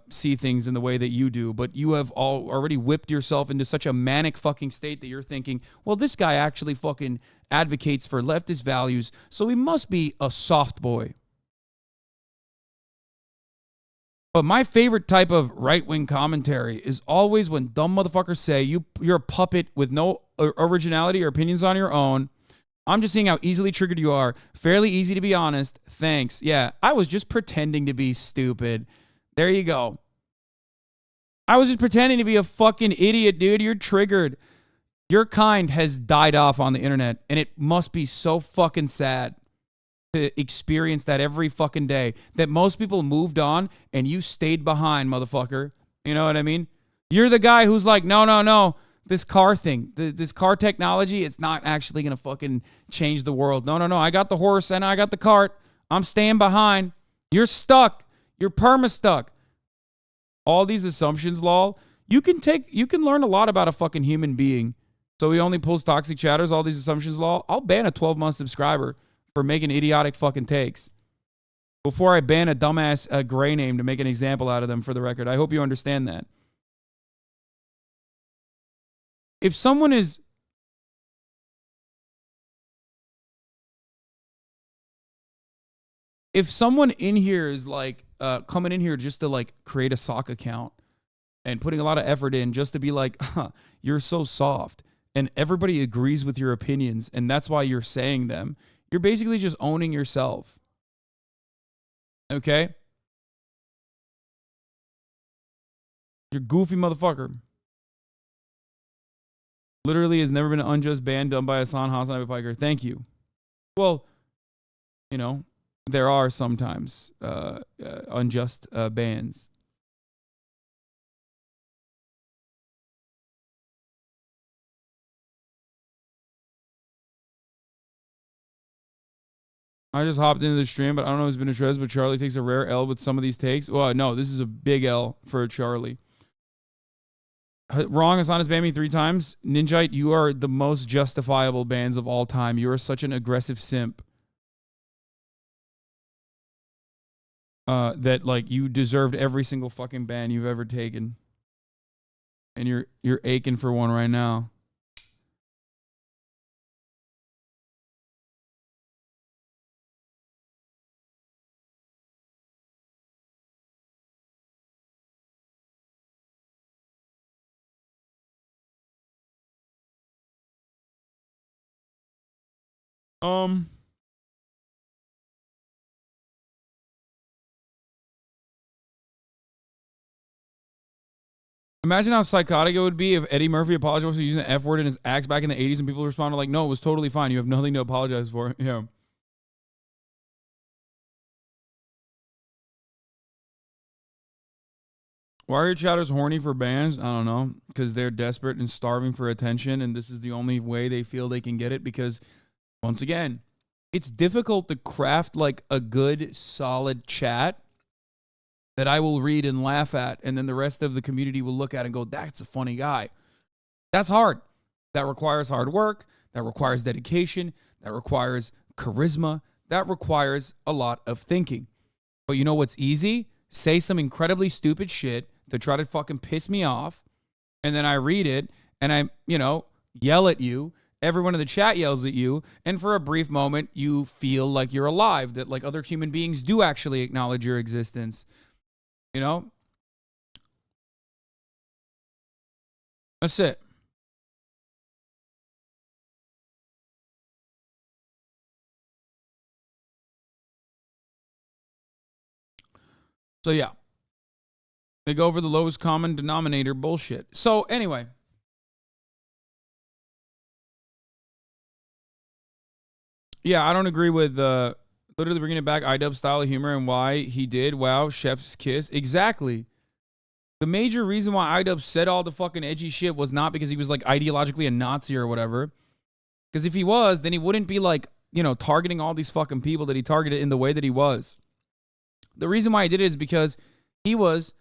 see things in the way that you do, but you have already whipped yourself into such a manic fucking state that you're thinking, well, this guy actually fucking advocates for leftist values, so he must be a soft boy. But my favorite type of right-wing commentary is always when dumb motherfuckers say you're a puppet with no originality or opinions on your own. I'm just seeing how easily triggered you are. Fairly easy to be honest. Thanks. Yeah, I was just pretending to be stupid. There you go. I was just pretending to be a fucking idiot, dude. You're triggered. Your kind has died off on the internet, and it must be so fucking sad to experience that every fucking day, that most people moved on and you stayed behind, motherfucker. You know what I mean? You're the guy who's like, no. This car thing, this car technology, it's not actually going to fucking change the world. No. I got the horse and I got the cart. I'm staying behind. You're stuck. You're perma-stuck. All these assumptions, lol. You can learn a lot about a fucking human being. So he only pulls toxic chatters, all these assumptions, lol. I'll ban a 12-month subscriber for making idiotic fucking takes before I ban a dumbass gray name to make an example out of them, for the record. I hope you understand that. If someone in here is like coming in here just to like create a sock account and putting a lot of effort in just to be like, you're so soft, and everybody agrees with your opinions and that's why you're saying them, you're basically just owning yourself. Okay? You're goofy motherfucker. Literally has never been an unjust ban done by Hasan, hasanabi, Piker. Thank you. Well, you know, there are sometimes unjust bans. I just hopped into the stream, but I don't know if it's been addressed, but Charlie takes a rare L with some of these takes. Well, no, this is a big L for Charlie. Wrong, Hasan has banned me 3 times. Ninjite, you are the most justifiable bans of all time. You are such an aggressive simp. That like you deserved every single fucking ban you've ever taken. And you're aching for one right now. Imagine how psychotic it would be if Eddie Murphy apologized for using the F word in his acts back in the 80s and people responded like, no, it was totally fine. You have nothing to apologize for. Yeah. Why are your chatters horny for bans? I don't know. Because they're desperate and starving for attention, and this is the only way they feel they can get it. Because, once again, it's difficult to craft like a good, solid chat that I will read and laugh at, and then the rest of the community will look at and go, that's a funny guy. That's hard. That requires hard work. That requires dedication. That requires charisma. That requires a lot of thinking. But you know what's easy? Say some incredibly stupid shit to try to fucking piss me off, and then I read it, and I, yell at you. Everyone in the chat yells at you, and for a brief moment, you feel like you're alive, that like other human beings do actually acknowledge your existence. You know? That's it. So yeah. They go over the lowest common denominator bullshit. So anyway. Yeah, I don't agree with literally bringing it back IDub style of humor and why he did. Wow, chef's kiss. Exactly. The major reason why iDub said all the fucking edgy shit was not because he was like ideologically a Nazi or whatever. Because if he was, then he wouldn't be like, you know, targeting all these fucking people that he targeted in the way that he was. The reason why he did it is because he was,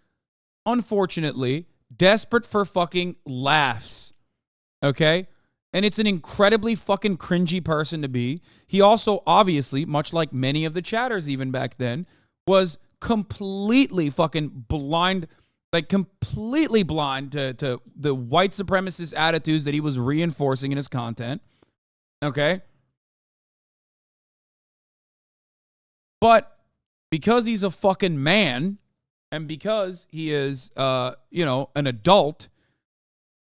unfortunately, desperate for fucking laughs. Okay? And it's an incredibly fucking cringy person to be. He also, obviously, much like many of the chatters even back then, was completely fucking blind, like completely blind to the white supremacist attitudes that he was reinforcing in his content. Okay? But because he's a fucking man, and because he is, you know, an adult,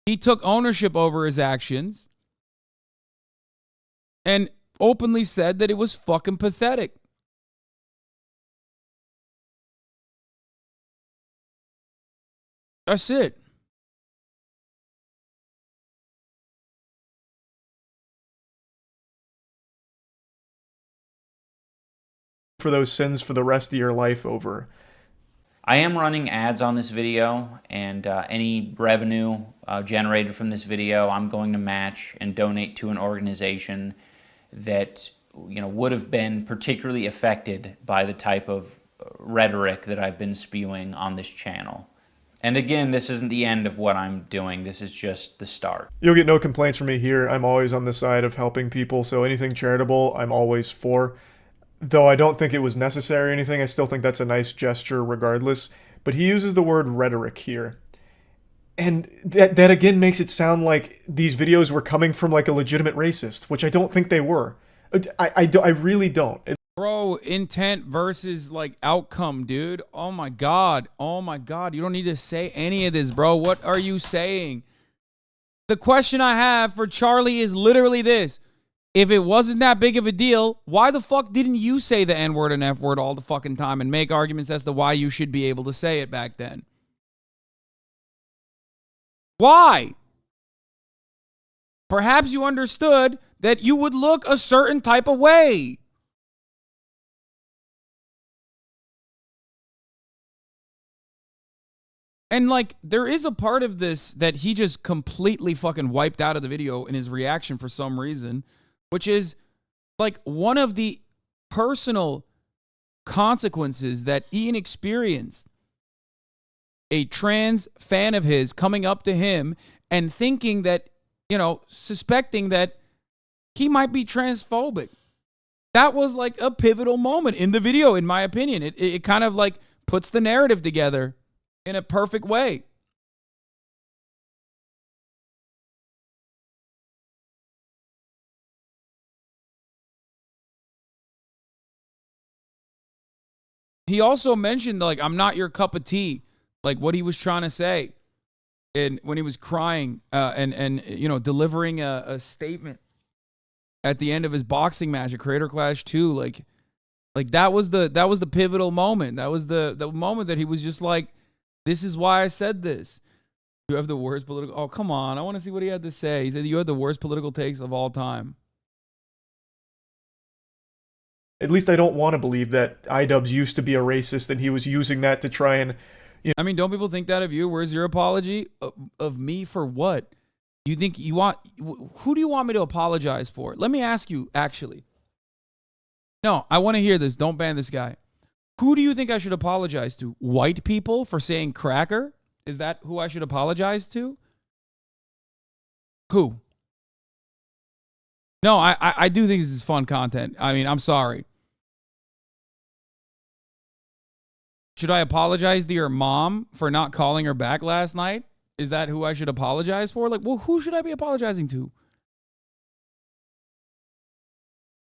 he took ownership over his actions and openly said that it was fucking pathetic. That's it. For those sins for the rest of your life over. I am running ads on this video, and any revenue generated from this video, I'm going to match and donate to an organization that, you know, would have been particularly affected by the type of rhetoric that I've been spewing on this channel. And again, this isn't the end of what I'm doing. This is just the start. You'll get no complaints from me here. I'm always on the side of helping people, so anything charitable, I'm always for. Though I don't think it was necessary or anything, I still think that's a nice gesture regardless. But he uses the word rhetoric here. And that again makes it sound like these videos were coming from like a legitimate racist, which I don't think they were. I really don't. Bro, intent versus like outcome, dude. Oh my God. Oh my God. You don't need to say any of this, bro. What are you saying? The question I have for Charlie is literally this. If it wasn't that big of a deal, why the fuck didn't you say the N-word and F-word all the fucking time and make arguments as to why you should be able to say it back then? Why? Perhaps you understood that you would look a certain type of way. And like, there is a part of this that he just completely fucking wiped out of the video in his reaction for some reason, which is like one of the personal consequences that Ian experienced. A trans fan of his coming up to him and thinking that, you know, suspecting that he might be transphobic. That was like a pivotal moment in the video, in my opinion. It kind of like puts the narrative together in a perfect way. He also mentioned, like, I'm not your cup of tea, like what he was trying to say. And when he was crying and you know, delivering a statement at the end of his boxing match at Creator Clash 2, like that was the pivotal moment. That was the moment that he was just like, this is why I said this. You have the worst political... Oh, come on. I want to see what he had to say. He said, you have the worst political takes of all time. At least I don't want to believe that iDubbbz used to be a racist and he was using that to try and... You know. I mean, don't people think that of you? Where's your apology? Of me for what? You think you want... Who do you want me to apologize for? Let me ask you, actually. No, I want to hear this. Don't ban this guy. Who do you think I should apologize to? White people for saying cracker? Is that who I should apologize to? Who? No, I do think this is fun content. I mean, I'm sorry. Should I apologize to your mom for not calling her back last night? Is that who I should apologize for? Like, well, who should I be apologizing to?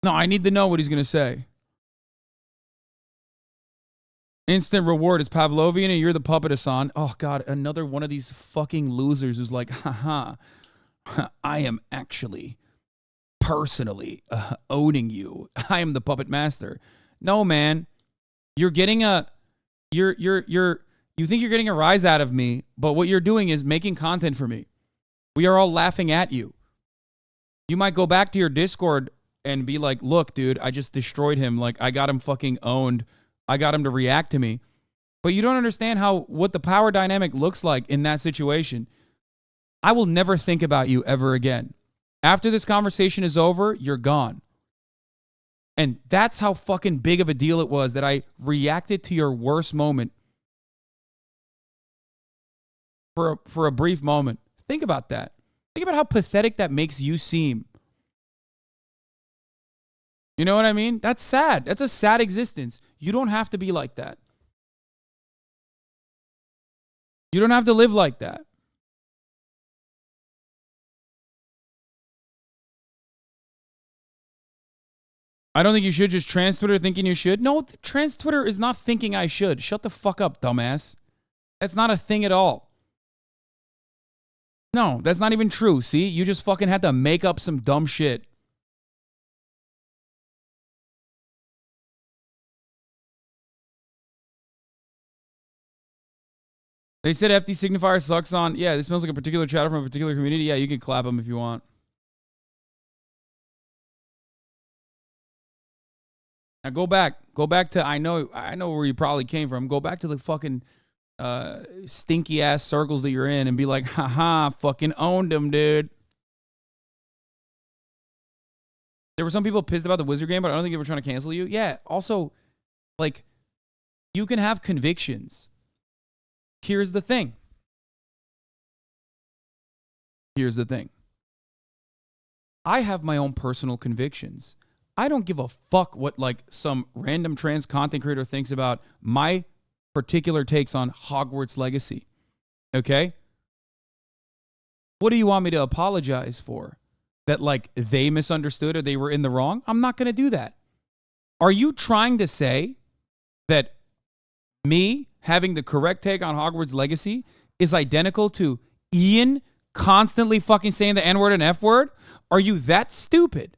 No, I need to know what he's going to say. Instant reward is Pavlovian and you're the puppet, Hasan. Oh, God, another one of these fucking losers who's like, haha, I am actually personally owning you. I am the puppet master. No, man. You're getting a... you think you're getting a rise out of me, but what you're doing is making content for me. We are all laughing at you. You might go back to your Discord and be like, look, dude, I just destroyed him. Like, I got him fucking owned. I got him to react to me. But you don't understand what the power dynamic looks like in that situation. I will never think about you ever again. After this conversation is over, you're gone. And that's how fucking big of a deal it was that I reacted to your worst moment for a brief moment. Think about that. Think about how pathetic that makes you seem. You know what I mean? That's sad. That's a sad existence. You don't have to be like that. You don't have to live like that. I don't think you should just trans Twitter thinking you should. No, trans Twitter is not thinking I should. Shut the fuck up, dumbass. That's not a thing at all. No, that's not even true. See, you just fucking had to make up some dumb shit. They said FD signifier sucks on. Yeah, this smells like a particular chatter from a particular community. Yeah, you can clap them if you want. Now go back to I know where you probably came from. Go back to the fucking stinky ass circles that you're in and be like, haha, fucking owned them, dude. There were some people pissed about the Wizard game, but I don't think they were trying to cancel you. Yeah, also, like, you can have convictions. Here's the thing. I have my own personal convictions. I don't give a fuck what like some random trans content creator thinks about my particular takes on Hogwarts Legacy. Okay? What do you want me to apologize for? That like they misunderstood or they were in the wrong? I'm not going to do that. Are you trying to say that me having the correct take on Hogwarts Legacy is identical to Ian constantly fucking saying the N-word and F-word? Are you that stupid?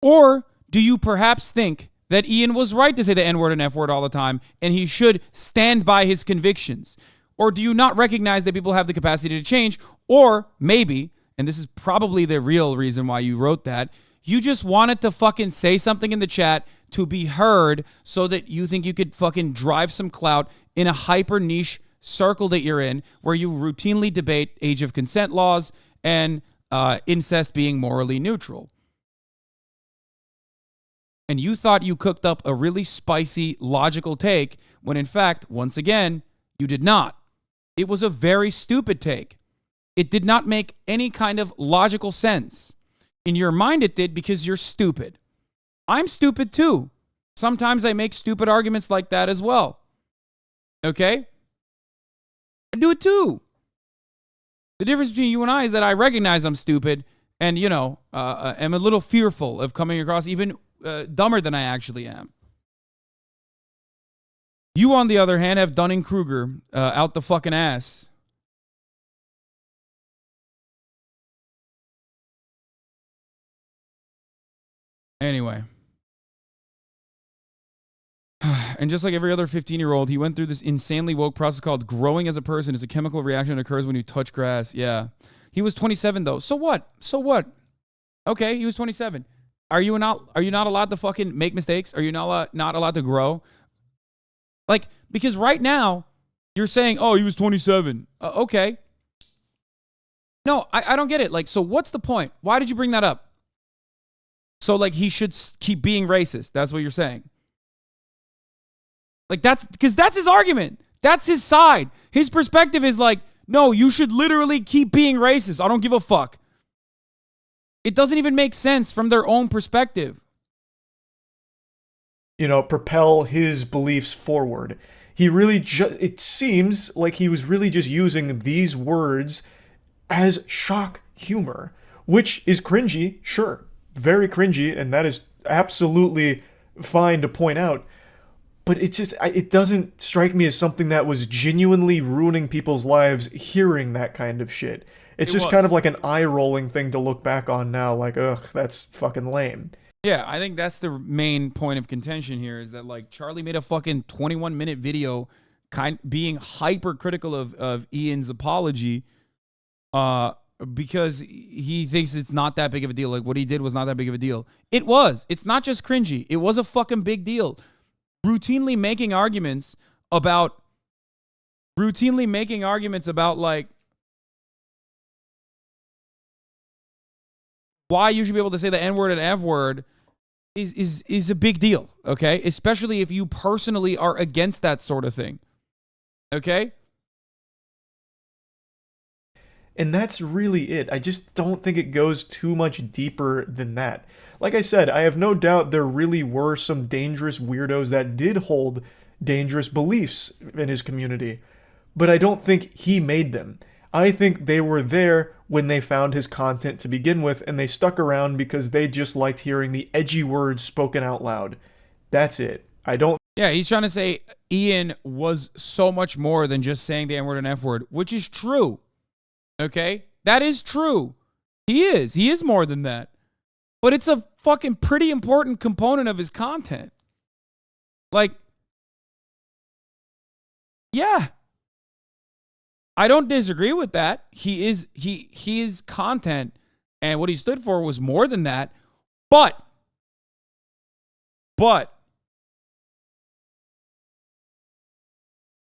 Or do you perhaps think that Ian was right to say the N-word and F-word all the time and he should stand by his convictions? Or do you not recognize that people have the capacity to change? Or maybe, and this is probably the real reason why you wrote that, you just wanted to fucking say something in the chat to be heard so that you think you could fucking drive some clout in a hyper niche circle that you're in where you routinely debate age of consent laws and incest being morally neutral. And you thought you cooked up a really spicy, logical take when in fact, once again, you did not. It was a very stupid take. It did not make any kind of logical sense. In your mind, it did because you're stupid. I'm stupid too. Sometimes I make stupid arguments like that as well. Okay? I do it too. The difference between you and I is that I recognize I'm stupid and, you know, am a little fearful of coming across even dumber than I actually am. You, on the other hand, have Dunning-Kruger out the fucking ass. Anyway. And just like every other 15-year-old, he went through this insanely woke process called growing as a person. It's a chemical reaction that occurs when you touch grass. Yeah. He was 27, though. So what? So what? Okay, he was 27. Are you not allowed to fucking make mistakes? Are you not allowed to grow? Like, because right now, you're saying, oh, he was 27. Okay. No, I don't get it. Like, so what's the point? Why did you bring that up? So, like, he should keep being racist. That's what you're saying. Like, because that's his argument. That's his side. His perspective is like, no, you should literally keep being racist. I don't give a fuck. It doesn't even make sense from their own perspective. You know, propel his beliefs forward. He really it seems like he was really just using these words as shock humor, which is cringy, sure. Very cringy, and that is absolutely fine to point out. But it doesn't strike me as something that was genuinely ruining people's lives hearing that kind of shit. It's just kind of like an eye-rolling thing to look back on now, like, ugh, that's fucking lame. Yeah, I think that's the main point of contention here is that, like, Charlie made a fucking 21-minute video being hypercritical of Ian's apology because he thinks it's not that big of a deal. Like, what he did was not that big of a deal. It was. It's not just cringy. It was a fucking big deal. routinely making arguments about like why you should be able to say the N-word and F-word is a big deal, okay? Especially if you personally are against that sort of thing, okay? And that's really it. I just don't think it goes too much deeper than that. Like I said, I have no doubt there really were some dangerous weirdos that did hold dangerous beliefs in his community, but I don't think he made them. I think they were there when they found his content to begin with, and they stuck around because they just liked hearing the edgy words spoken out loud. That's it. I don't. Yeah, he's trying to say Ian was so much more than just saying the N-word and F-word, which is true. Okay? That is true. He is. He is more than that. But it's a fucking pretty important component of his content. Like, yeah. I don't disagree with that. His content and what he stood for was more than that. But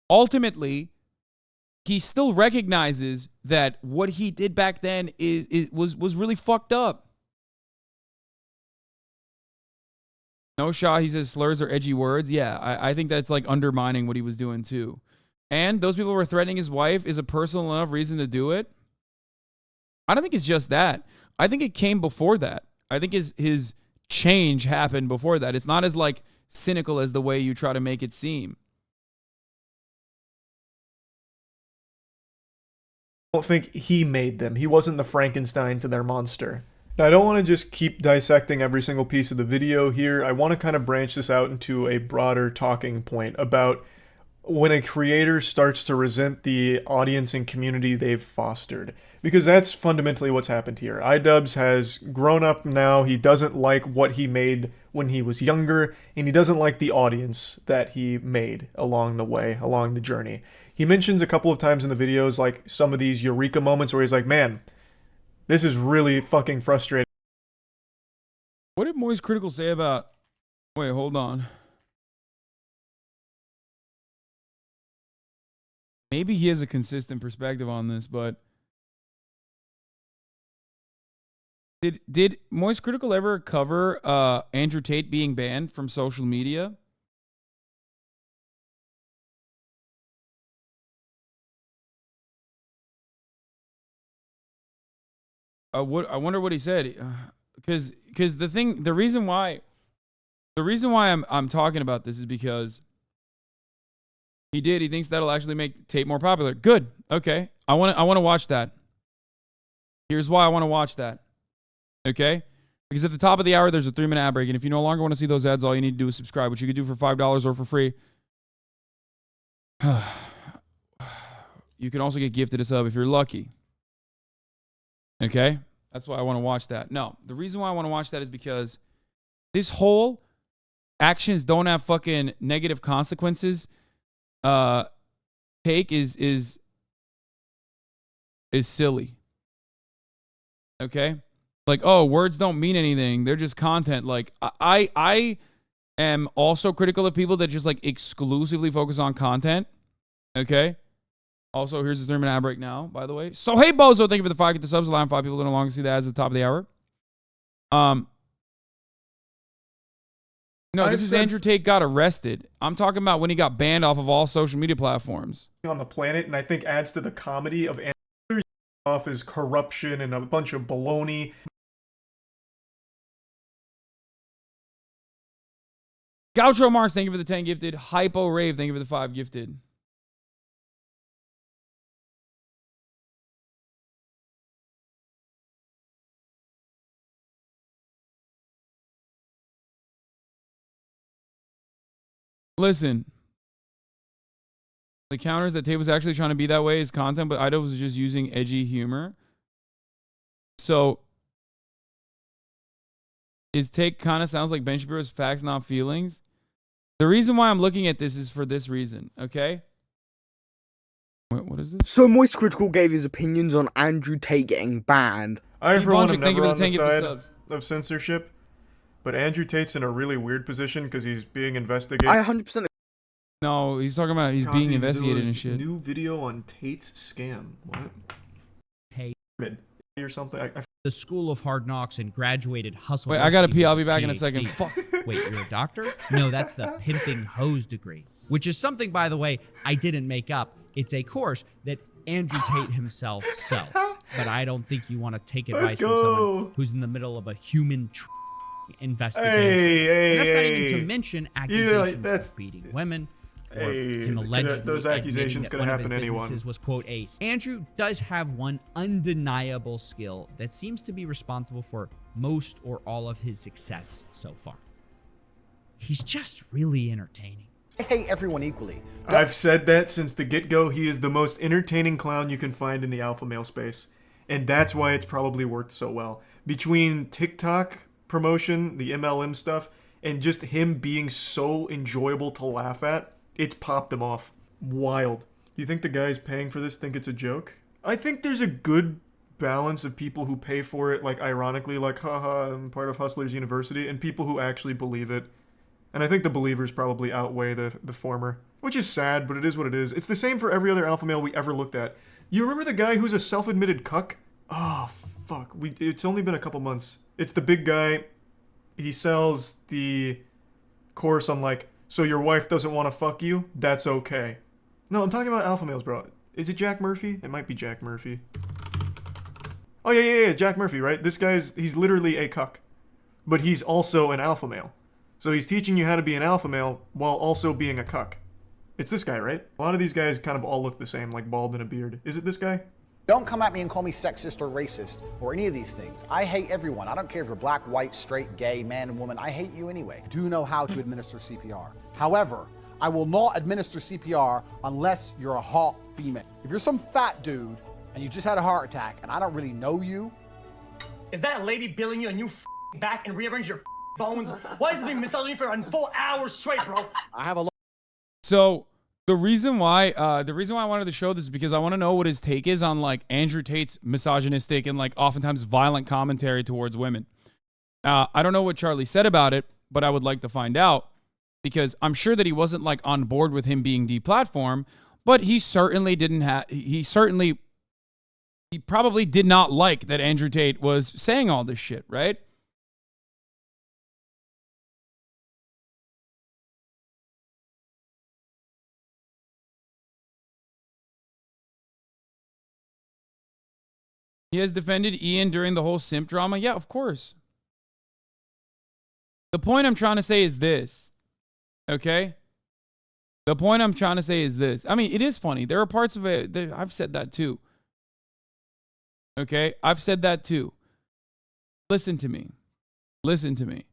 ultimately, he still recognizes that what he did back then was really fucked up. No, Shaw, he says slurs are edgy words. Yeah, I think that's like undermining what he was doing too. And those people were threatening his wife is a personal enough reason to do it. I don't think it's just that. I think it came before that. I think his change happened before that. It's not as like cynical as the way you try to make it seem. I don't think he made them. He wasn't the Frankenstein to their monster. Now, I don't want to just keep dissecting every single piece of the video here. I want to kind of branch this out into a broader talking point about when a creator starts to resent the audience and community they've fostered. Because that's fundamentally what's happened here. iDubbbz has grown up now. He doesn't like what he made when he was younger, and he doesn't like the audience that he made along the way, along the journey. He mentions a couple of times in the videos, like some of these eureka moments where he's like, man, this is really fucking frustrating. What did Moist Critical say about... Wait, hold on. Maybe he has a consistent perspective on this, but... Did Moist Critical ever cover Andrew Tate being banned from social media? I wonder what he said, because the reason why I'm talking about this is because he thinks that'll actually make Tate more popular. Good, okay, I want to watch that. Here's why I want to watch that, okay? Because at the top of the hour there's a 3-minute ad break, and if you no longer want to see those ads, all you need to do is subscribe, which you can do for $5 or for free. You can also get gifted a sub if you're lucky. Okay? That's why I want to watch that. No, the reason why I want to watch that is because this whole actions don't have fucking negative consequences take is silly. Okay? Like, oh, words don't mean anything. They're just content. Like, I am also critical of people that just like exclusively focus on content. Okay? Also, here's the 3-minute ad break now, by the way. So, hey, Bozo, thank you for the 5. Get the subs. Allowing 5 people to no longer see the ads at the top of the hour. No, this is Andrew Tate got arrested. I'm talking about when he got banned off of all social media platforms. On the planet, and I think adds to the comedy of Andrew off as corruption and a bunch of baloney. Gaucho Marks, thank you for the 10 gifted. Hypo Rave, thank you for the 5 gifted. Listen, the counters that Tate was actually trying to be that way is content, but iDubbbz was just using edgy humor. So his take kind of sounds like Ben Shapiro's facts, not feelings. The reason why I'm looking at this is for this reason, okay? What is this? So Moist Critical gave his opinions on Andrew Tate getting banned. I, for one, am thank you never for the on the 10 gifted side subs. of censorship. But Andrew Tate's in a really weird position because he's being investigated. I 100% No, he's talking about he's being investigated and shit. New video on Tate's scam. What? Hey. Or something. The School of Hard Knocks and graduated hustle. Wait, I gotta pee. I'll be back in a second. Fuck. Wait, you're a doctor? No, that's the pimping hose degree, which is something, by the way, I didn't make up. It's a course that Andrew Tate himself sells. But I don't think you want to take advice from someone who's in the middle of a human investigation. And that's not even to mention accusations of beating women. Or him allegedly those accusations could could happen to anyone. Was, quote, Andrew does have one undeniable skill that seems to be responsible for most or all of his success so far. He's just really entertaining. I hate everyone equally. I've said that since the get-go. He is the most entertaining clown you can find in the alpha male space. And that's why it's probably worked so well. Between TikTok promotion, the MLM stuff, and just him being so enjoyable to laugh at, it's popped them off. Wild. Do you think the guys paying for this think it's a joke? I think there's a good balance of people who pay for it, like ironically, like, haha, I'm part of Hustlers University, and people who actually believe it. And I think the believers probably outweigh the former, which is sad, but it is what it is. It's the same for every other alpha male we ever looked at. You remember the guy who's a self-admitted cuck? Oh, fuck. It's only been a couple months. It's the big guy. He sells the course on, like, so your wife doesn't want to fuck you? That's okay. No, I'm talking about alpha males, bro. Is it Jack Murphy? It might be Jack Murphy. Oh, yeah, Jack Murphy, right? This he's literally a cuck. But he's also an alpha male. So he's teaching you how to be an alpha male while also being a cuck. It's this guy, right? A lot of these guys kind of all look the same, like bald and a beard. Is it this guy? Don't come at me and call me sexist or racist or any of these things. I hate everyone. I don't care if you're black, white, straight, gay, man, and woman. I hate you anyway. I do know how to administer CPR. However, I will not administer CPR unless you're a hot female. If you're some fat dude and you just had a heart attack and I don't really know you. Is that lady billing you and you back and rearrange your bones? Why is it being misogyny for a full hour straight, bro? I have a lot. So the reason why I wanted to show this is because I want to know what his take is on like Andrew Tate's misogynistic and like oftentimes violent commentary towards women. I don't know what Charlie said about it, but I would like to find out because I'm sure that he wasn't like on board with him being deplatformed, but he certainly didn't have. He probably did not like that Andrew Tate was saying all this shit, right? He has defended Ian during the whole simp drama. Yeah, of course. The point I'm trying to say is this. Okay? The point I'm trying to say is this. I mean, it is funny. There are parts of it that I've said that too. Okay? I've said that too. Listen to me. Listen to me.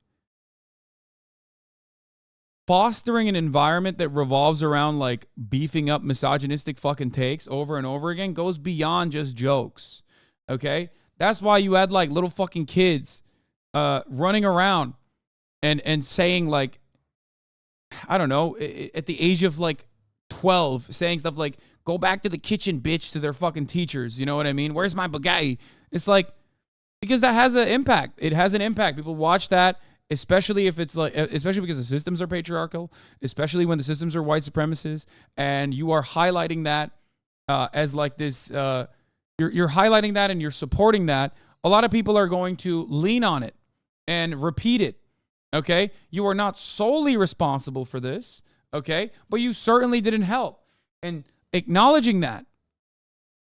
Fostering an environment that revolves around like beefing up misogynistic fucking takes over and over again goes beyond just jokes. Okay? That's why you had like little fucking kids running around and saying like, I don't know, at the age of like 12, saying stuff like, go back to the kitchen, bitch, to their fucking teachers. You know what I mean? Where's my spaghetti? It's like, because that has an impact. It has an impact. People watch that, especially if it's like, especially because the systems are patriarchal, especially when the systems are white supremacists, and you are highlighting that as like this, you're highlighting that and you're supporting that. A lot of people are going to lean on it and repeat it. Okay? You are not solely responsible for this. Okay? But you certainly didn't help. And acknowledging that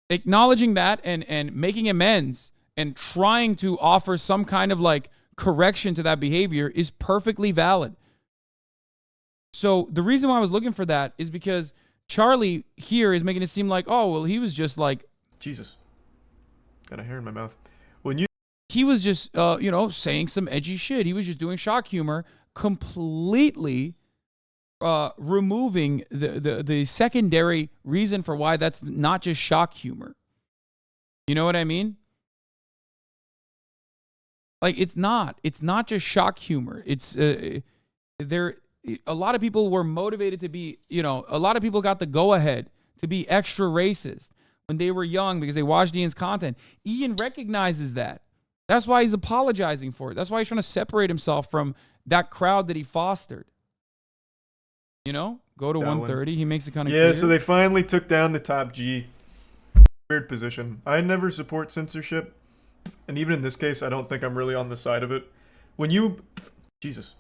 and making amends and trying to offer some kind of like correction to that behavior is perfectly valid. So the reason why I was looking for that is because Charlie here is making it seem like, oh, well, he was just like, Jesus. Got a hair in my mouth. He was just, saying some edgy shit. He was just doing shock humor, completely removing the secondary reason for why that's not just shock humor. You know what I mean? Like, it's not just shock humor. It's, a lot of people were motivated to be, a lot of people got the go-ahead to be extra racist when they were young because they watched Ian's content. Ian recognizes that. That's why he's apologizing for it. That's why he's trying to separate himself from that crowd that he fostered. You know, go to 130. He makes it kind of clear. So they finally took down the top G. Weird position. I never support censorship, and even in this case, I don't think I'm really on the side of it. When you, Jesus,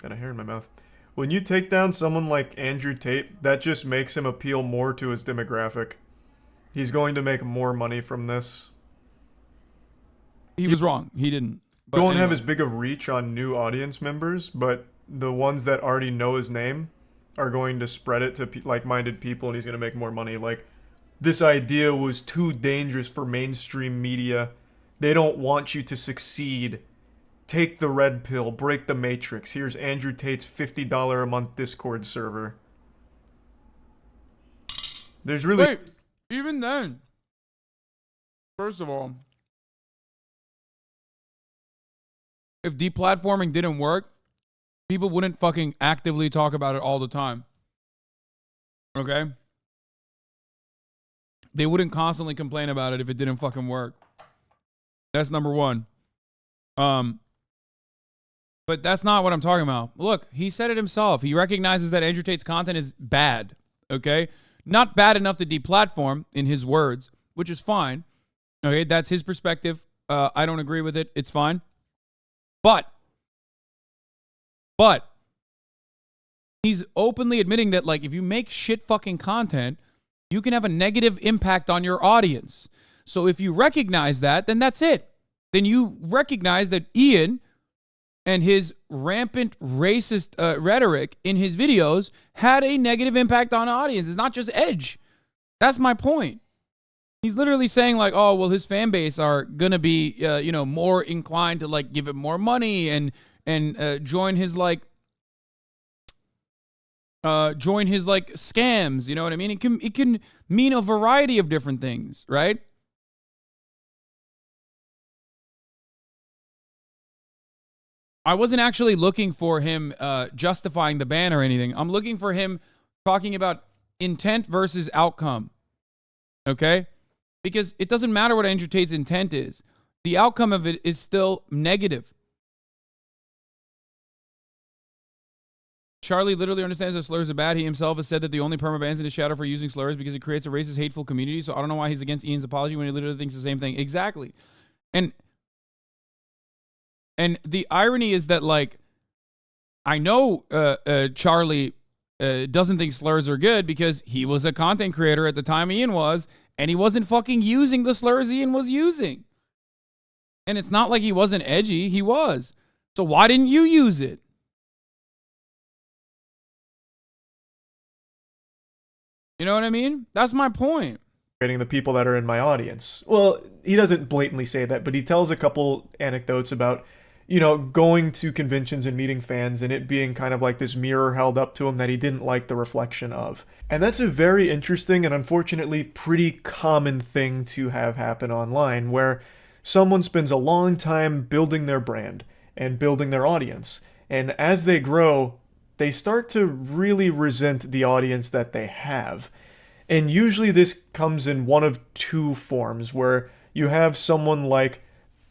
got a hair in my mouth. When you take down someone like Andrew Tate, that just makes him appeal more to his demographic. He's going to make more money from this. He was wrong. He didn't. But he won't have as big of reach on new audience members, but the ones that already know his name are going to spread it to like-minded people, and he's going to make more money. Like, this idea was too dangerous for mainstream media. They don't want you to succeed. Take the red pill. Break the matrix. Here's Andrew Tate's $50 a month Discord server. There's really... Wait, even then, first of all, if deplatforming didn't work, people wouldn't fucking actively talk about it all the time. Okay? They wouldn't constantly complain about it if it didn't fucking work. That's number one. But that's not what I'm talking about. Look, he said it himself. He recognizes that Andrew Tate's content is bad. Okay? Not bad enough to deplatform, in his words, which is fine. Okay? That's his perspective. I don't agree with it. It's fine. But he's openly admitting that, like, if you make shit fucking content, you can have a negative impact on your audience. So if you recognize that, then that's it. Then you recognize that Ian and his rampant racist rhetoric in his videos had a negative impact on the audience. It's not just Edge. That's my point. He's literally saying, like, oh, well, his fan base are going to be, more inclined to, like, give him more money and join his, like, scams. You know what I mean? It can mean a variety of different things, right? I wasn't actually looking for him justifying the ban or anything. I'm looking for him talking about intent versus outcome. Okay? Because it doesn't matter what Andrew Tate's intent is. The outcome of it is still negative. Charlie literally understands that slurs are bad. He himself has said that the only perma-bans in his shadow for using slurs because it creates a racist, hateful community. So I don't know why he's against Ian's apology when he literally thinks the same thing. Exactly. And the irony is that, like, I know Charlie doesn't think slurs are good because he was a content creator at the time Ian was, and he wasn't fucking using the slurs Ian was using. And it's not like he wasn't edgy. He was. So why didn't you use it? You know what I mean? That's my point. The people that are in my audience. Well, he doesn't blatantly say that, but he tells a couple anecdotes about, going to conventions and meeting fans and it being kind of like this mirror held up to him that he didn't like the reflection of. And that's a very interesting and unfortunately pretty common thing to have happen online, where someone spends a long time building their brand and building their audience. And as they grow, they start to really resent the audience that they have. And usually this comes in one of two forms, where you have someone like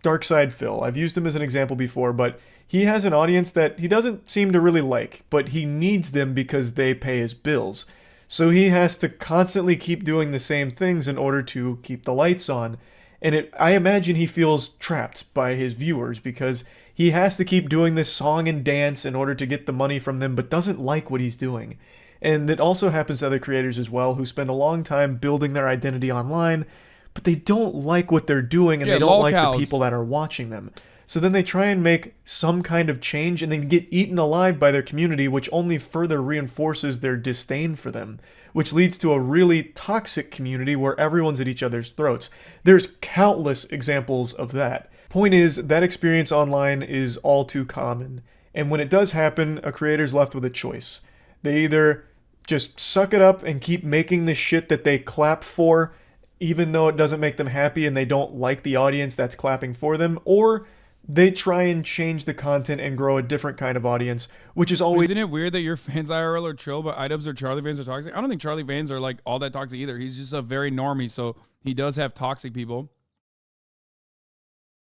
Darkside Phil. I've used him as an example before, but he has an audience that he doesn't seem to really like, but he needs them because they pay his bills. So he has to constantly keep doing the same things in order to keep the lights on. And I imagine he feels trapped by his viewers because he has to keep doing this song and dance in order to get the money from them, but doesn't like what he's doing. And it also happens to other creators as well who spend a long time building their identity online, but they don't like what they're doing and they don't like the people that are watching them. So then they try and make some kind of change and then get eaten alive by their community, which only further reinforces their disdain for them, which leads to a really toxic community where everyone's at each other's throats. There's countless examples of that. Point is, that experience online is all too common. And when it does happen, a creator's left with a choice. They either just suck it up and keep making the shit that they clap for, even though it doesn't make them happy and they don't like the audience that's clapping for them, or they try and change the content and grow a different kind of audience, which is always... Isn't it weird that your fans IRL are chill, but iDubbbz or Charlie fans are toxic? I don't think Charlie fans are like all that toxic either. He's just a very normie, so he does have toxic people.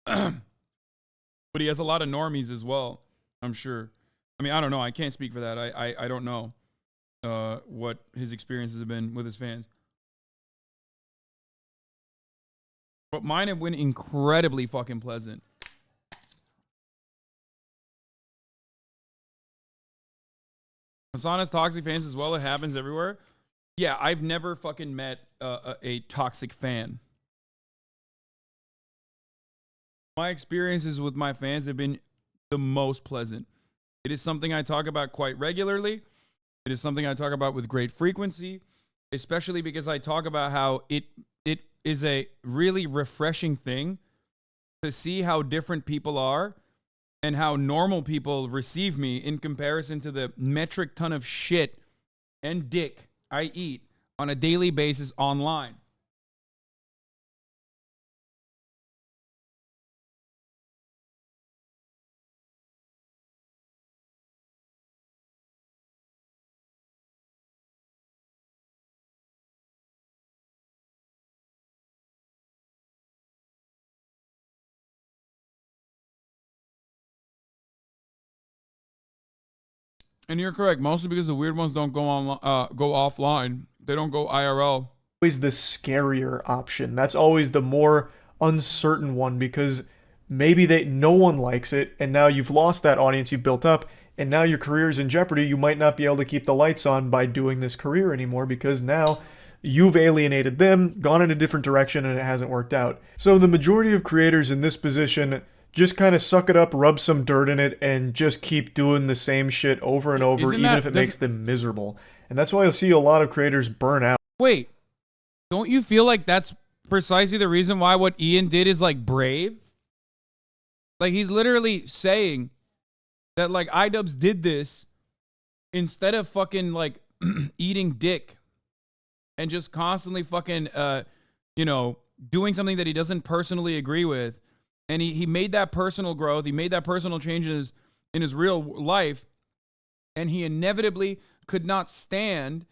But he has a lot of normies as well, I'm sure. I mean, I don't know. I can't speak for that. I don't know what his experiences have been with his fans. But mine have been incredibly fucking pleasant. Hasan has toxic fans as well. It happens everywhere. Yeah, I've never fucking met a toxic fan. My experiences with my fans have been the most pleasant. It is something I talk about quite regularly. It is something I talk about with great frequency, especially because I talk about how it is a really refreshing thing to see how different people are and how normal people receive me in comparison to the metric ton of shit and dick I eat on a daily basis online. And you're correct, mostly because the weird ones don't go offline. They don't go IRL. Always the scarier option. That's always the more uncertain one, because maybe no one likes it, and now you've lost that audience you've built up, and now your career is in jeopardy. You might not be able to keep the lights on by doing this career anymore, because now you've alienated them, gone in a different direction, and it hasn't worked out. So the majority of creators in this position just kind of suck it up, rub some dirt in it, and just keep doing the same shit over and over, even if it makes them miserable. And that's why you'll see a lot of creators burn out. Wait, don't you feel like that's precisely the reason why what Ian did is like brave? Like, he's literally saying that like iDubbbz did this instead of fucking like eating dick and just constantly fucking doing something that he doesn't personally agree with. And he made that personal growth. He made that personal changes in his real life. And he inevitably could not stand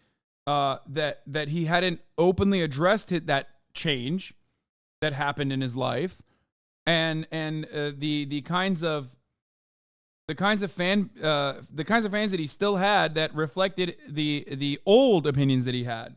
that he hadn't openly addressed that change that happened in his life. And the kinds of fans that he still had that reflected the old opinions that he had.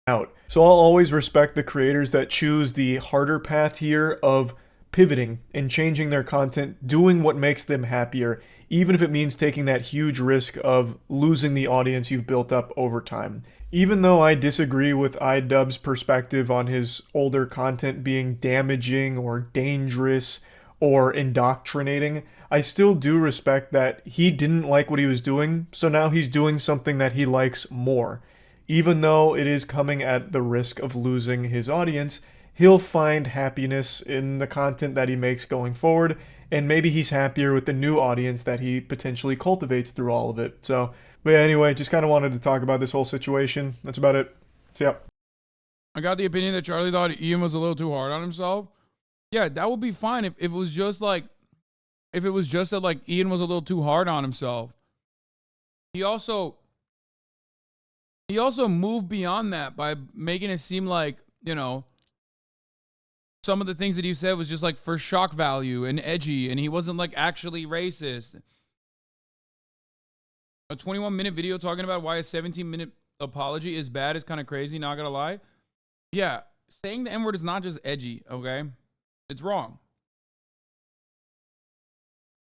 Out. So I'll always respect the creators that choose the harder path here of pivoting and changing their content, doing what makes them happier, even if it means taking that huge risk of losing the audience you've built up over time. Even though I disagree with iDubbbz's perspective on his older content being damaging or dangerous or indoctrinating, I still do respect that he didn't like what he was doing, so now he's doing something that he likes more. Even though it is coming at the risk of losing his audience, he'll find happiness in the content that he makes going forward, and maybe he's happier with the new audience that he potentially cultivates through all of it. So, but yeah, anyway, just kind of wanted to talk about this whole situation. That's about it. So, yeah. I got the opinion that Charlie thought Ian was a little too hard on himself. Yeah, that would be fine if it was just that like Ian was a little too hard on himself. He also moved beyond that by making it seem like, some of the things that he said was just like for shock value and edgy, and he wasn't like actually racist. A 21-minute video talking about why a 17-minute apology is bad is kind of crazy, not gonna lie. Yeah, saying the N-word is not just edgy, okay? It's wrong.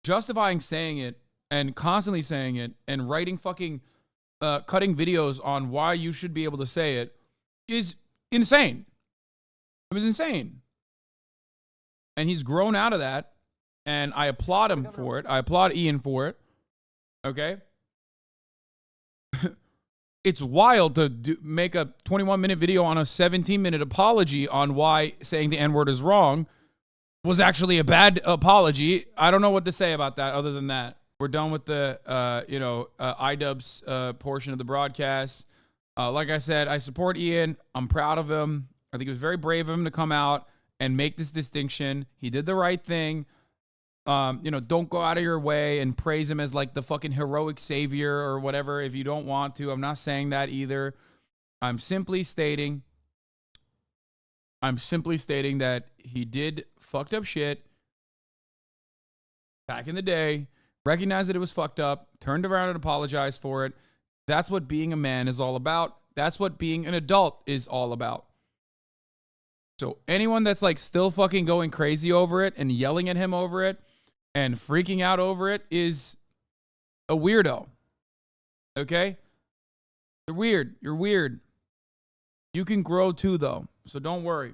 Justifying saying it and constantly saying it and writing fucking cutting videos on why you should be able to say it is insane. It was insane. And he's grown out of that, and I applaud him for it. I applaud Ian for it. Okay? It's wild to make a 21-minute video on a 17-minute apology on why saying the N-word is wrong was actually a bad apology. I don't know what to say about that other than that. We're done with the, iDubbbz's portion of the broadcast. Like I said, I support Ian. I'm proud of him. I think it was very brave of him to come out and make this distinction. He did the right thing. Don't go out of your way and praise him as like the fucking heroic savior or whatever if you don't want to. I'm not saying that either. I'm simply stating I'm simply stating that he did fucked up shit back in the day, recognized that it was fucked up, turned around and apologized for it. That's what being a man is all about. That's what being an adult is all about. So anyone that's like still fucking going crazy over it and yelling at him over it and freaking out over it is a weirdo. Okay? You're weird. You're weird. You can grow too, though. So don't worry.